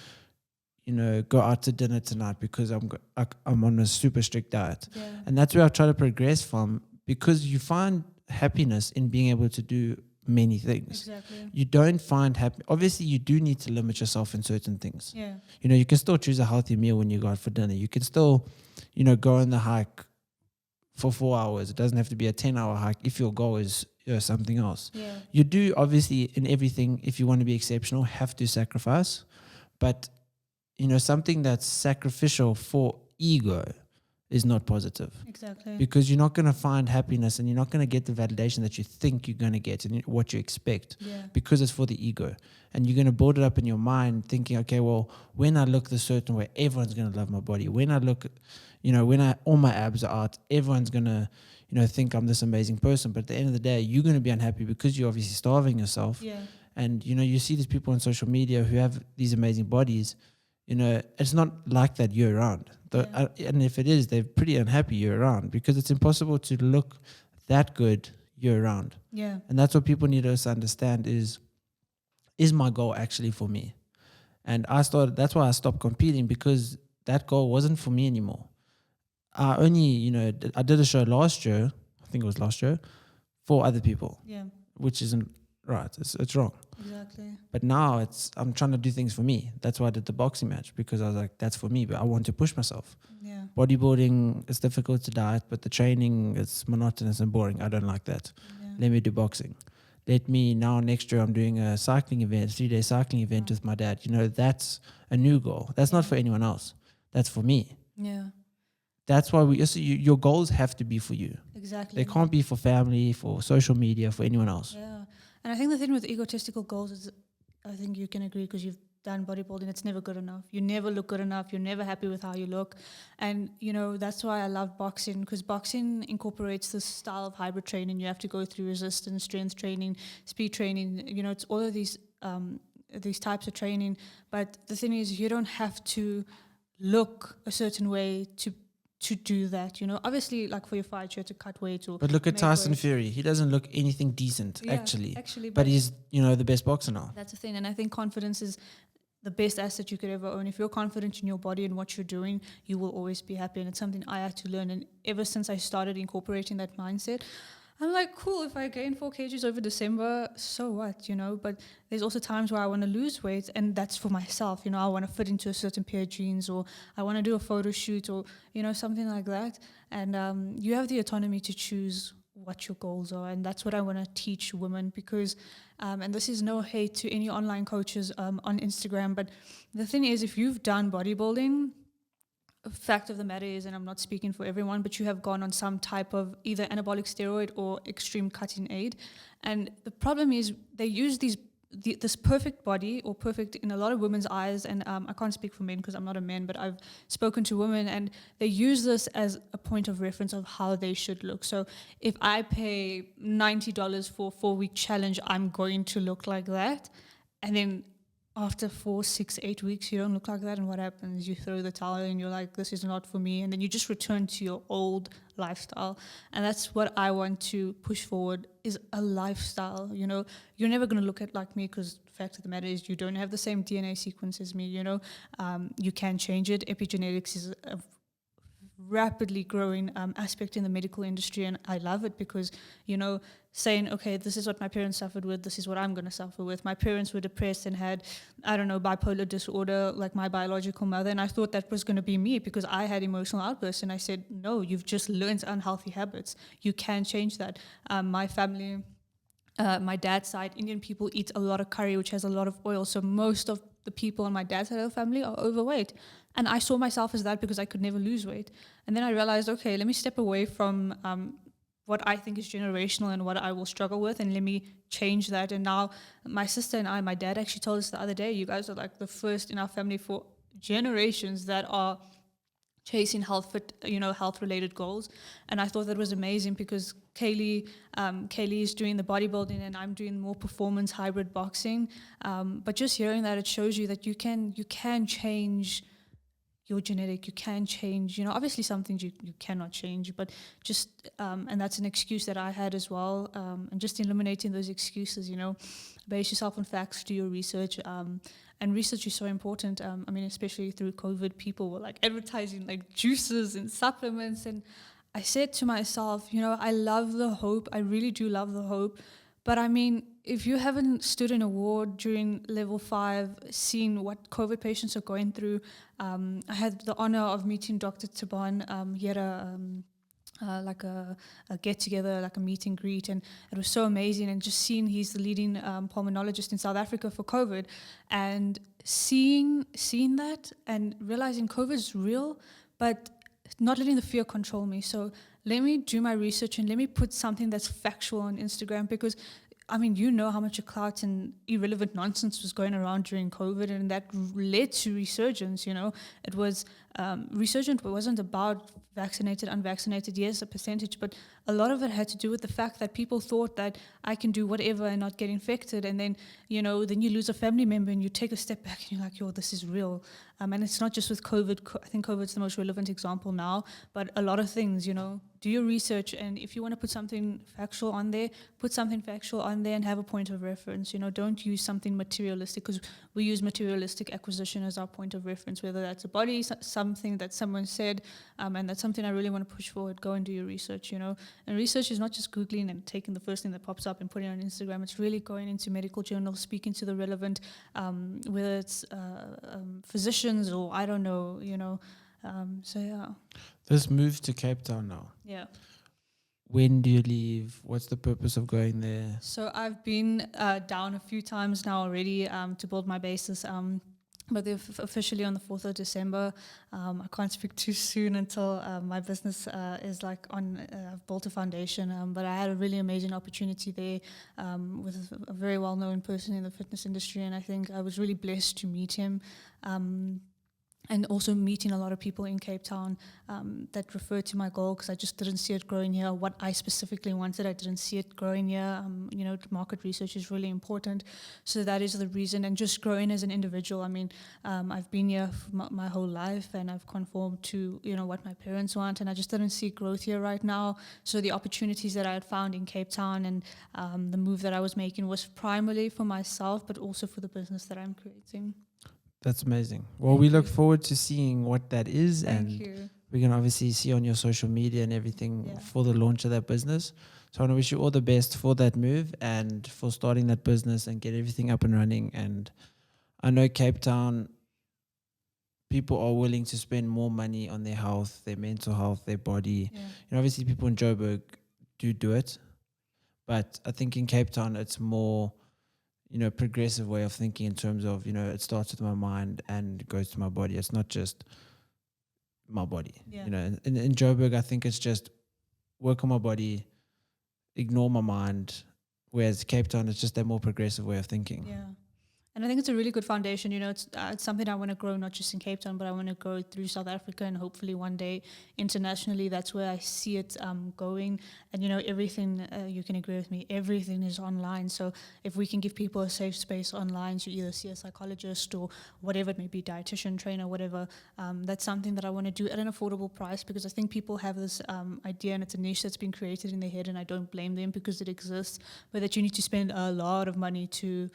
you know, go out to dinner tonight because I'm on a super strict diet. Yeah. And that's where I try to progress from, because you find happiness in being able to do many things. Exactly. You don't find happy. Obviously, you do need to limit yourself in certain things. Yeah. You know, you can still choose a healthy meal when you go out for dinner. You can still, you know, go on the hike for 4 hours. It doesn't have to be a 10-hour hike if your goal is, you know, something else. Yeah. You do, obviously, in everything, if you want to be exceptional, have to sacrifice. But, you know, something that's sacrificial for ego is not positive. Exactly. Because you're not going to find happiness and you're not going to get the validation that you think you're going to get and what you expect, because it's for the ego. And you're going to build it up in your mind thinking, okay, well, when I look the certain way, everyone's going to love my body. When I look, you know, all my abs are out, everyone's going to, you know, think I'm this amazing person. But at the end of the day, you're going to be unhappy because you're obviously starving yourself. Yeah. And, you know, you see these people on social media who have these amazing bodies. You know, it's not like that year round. And if it is, they're pretty unhappy year round, because it's impossible to look that good year round. Yeah. And that's what people need to understand is my goal actually for me? And that's why I stopped competing, because that goal wasn't for me anymore. I only, you know, I did a show last year, I think it was last year, for other people. Yeah. Which isn't right. It's wrong. Exactly. But now I'm trying to do things for me. That's why I did the boxing match, because I was like, that's for me, but I want to push myself. Yeah. Bodybuilding, it's difficult to diet, but the training, it's monotonous and boring. I don't like that. Yeah. Let me do boxing. Next year I'm doing a cycling event, 3-day cycling event with my dad. You know, that's a new goal. That's not for anyone else. That's for me. Yeah. That's why your goals have to be for you. Exactly. They can't be for family, for social media, for anyone else. Yeah. And I think the thing with egotistical goals is, I think you can agree, because you've done bodybuilding, it's never good enough. You never look good enough. You're never happy with how you look. And, you know, that's why I love boxing, because boxing incorporates this style of hybrid training. You have to go through resistance, strength training, speed training. You know, it's all of these types of training. But the thing is, you don't have to look a certain way to do that, you know. Obviously, like for your fight, you have to cut weight or. But look at Tyson Fury. He doesn't look anything decent, actually. But he's, you know, the best boxer now. That's the thing, and I think confidence is the best asset you could ever own. If you're confident in your body and what you're doing, you will always be happy. And it's something I had to learn. And ever since I started incorporating that mindset, I'm like, cool, if I gain 4 kgs over December, so what, you know? But there's also times where I want to lose weight, and that's for myself. You know, I want to fit into a certain pair of jeans, or I want to do a photo shoot, or, you know, something like that. And you have the autonomy to choose what your goals are. And that's what I want to teach women, because, and this is no hate to any online coaches on Instagram, but the thing is, if you've done bodybuilding, fact of the matter is, and I'm not speaking for everyone, but you have gone on some type of either anabolic steroid or extreme cutting aid. And the problem is they use this perfect body, or perfect in a lot of women's eyes, and I can't speak for men because I'm not a man, but I've spoken to women, and they use this as a point of reference of how they should look. So if I pay $90 for a 4-week challenge, I'm going to look like that. And then after 4, 6, 8 weeks, you don't look like that, and what happens? You throw the towel and you're like, this is not for me, and then you just return to your old lifestyle. And that's what I want to push forward, is a lifestyle. You know, you're never going to look at like me, because the fact of the matter is you don't have the same DNA sequence as me. You know, you can change it. Epigenetics is a rapidly growing aspect in the medical industry, and I love it, because, you know, saying, okay, this is what my parents suffered with, this is what I'm going to suffer with. My parents were depressed and had, I don't know, bipolar disorder like my biological mother, and I thought that was going to be me because I had emotional outbursts, and I said, no, you've just learned unhealthy habits. You can change that. My family, my dad's side, Indian people eat a lot of curry, which has a lot of oil, so most of the people on my dad's side of the family are overweight. And I saw myself as that because I could never lose weight. And then I realized, okay, let me step away from what I think is generational and what I will struggle with, and let me change that. And now my sister and I, my dad actually told us the other day, you guys are like the first in our family for generations that are chasing health related goals. And I thought that was amazing, because Kaylee is doing the bodybuilding and I'm doing more performance hybrid boxing. But just hearing that, it shows you that you can change your genetic, you can change, you know, obviously some things you cannot change, but just, and that's an excuse that I had as well, and just eliminating those excuses, you know, base yourself on facts, do your research, and research is so important. I mean, especially through COVID, people were like advertising like juices and supplements, and I said to myself, you know, I love the hope, I really do love the hope, but I mean, if you haven't stood in a ward during level 5, seen what COVID patients are going through, I had the honor of meeting Dr. Taban. He had like a get together, like a meet and greet, and it was so amazing. And just seeing, he's the leading pulmonologist in South Africa for COVID, and seeing that and realizing COVID is real, but not letting the fear control me. So let me do my research and let me put something that's factual on Instagram, because I mean, you know how much a clout and irrelevant nonsense was going around during COVID, and that led to resurgence, you know. It was resurgent, but wasn't about vaccinated, unvaccinated, yes, a percentage, but a lot of it had to do with the fact that people thought that I can do whatever and not get infected, and then, you know, then you lose a family member and you take a step back and you're like, yo, this is real. And it's not just with COVID. I think COVID's the most relevant example now, but a lot of things, you know, do your research, and if you want to put something factual on there, put something factual on there and have a point of reference. You know, don't use something materialistic, because we use materialistic acquisition as our point of reference, whether that's a body, something that someone said, and that's something I really want to push forward. Go and do your research, you know. And research is not just Googling and taking the first thing that pops up and putting it on Instagram. It's really going into medical journals, speaking to the relevant, whether it's physicians or I don't know, you know. So yeah. This move to Cape Town now. Yeah. When do you leave? What's the purpose of going there? So I've been down a few times now already to build my basis. But they're officially on the 4th of December. I can't speak too soon until my business is like on, I've built a foundation. But I had a really amazing opportunity there with a very well-known person in the fitness industry. And I think I was really blessed to meet him. And also meeting a lot of people in Cape Town that referred to my goal, because I just didn't see it growing here. What I specifically wanted, I didn't see it growing here. You know, market research is really important. So that is the reason. And just growing as an individual. I mean, I've been here for my whole life, and I've conformed to, you know, what my parents want. And I just didn't see growth here right now. So the opportunities that I had found in Cape Town and the move that I was making was primarily for myself, but also for the business that I'm creating. That's amazing. Well, we look forward to seeing what that is. Thank and you. we can obviously see on your social media and everything for the launch of that business. So I want to wish you all the best for that move and for starting that business and get everything up and running. And I know Cape Town, people are willing to spend more money on their health, their mental health, their body. Yeah. You know, obviously people in Joburg do it. But I think in Cape Town, it's more, you know, progressive way of thinking in terms of, you know, it starts with my mind and goes to my body. It's not just my body. Yeah. You know, in Joburg, I think it's just work on my body, ignore my mind. Whereas Cape Town, it's just that more progressive way of thinking. Yeah. And I think it's a really good foundation. You know, it's something I want to grow, not just in Cape Town, but I want to grow through South Africa and hopefully one day internationally. That's where I see it going. And, you know, everything, you can agree with me, everything is online. So if we can give people a safe space online to either see a psychologist or whatever it may be, dietitian, trainer, whatever, that's something that I want to do at an affordable price, because I think people have this idea, and it's a niche that's been created in their head, and I don't blame them because it exists, but that you need to spend a lot of money to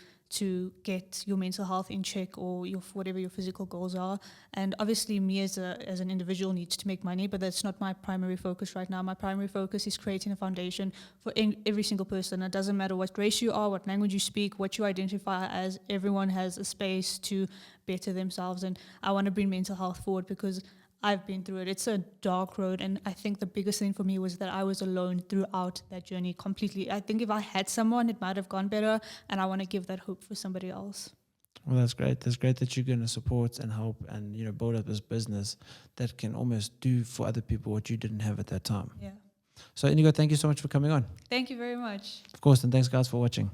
get your mental health in check, or your whatever your physical goals are. And obviously me as an individual needs to make money, but that's not my primary focus right now. My primary focus is creating a foundation for every single person. It doesn't matter what race you are, what language you speak, what you identify as. Everyone has a space to better themselves, and I want to bring mental health forward because I've been through it. It's a dark road, and I think the biggest thing for me was that I was alone throughout that journey completely. I think if I had someone, it might have gone better, and I want to give that hope for somebody else. Well, that's great. That's great that you're going to support and help and, you know, build up this business that can almost do for other people what you didn't have at that time. Yeah. So, Indigo, thank you so much for coming on. Thank you very much. Of course, and thanks, guys, for watching.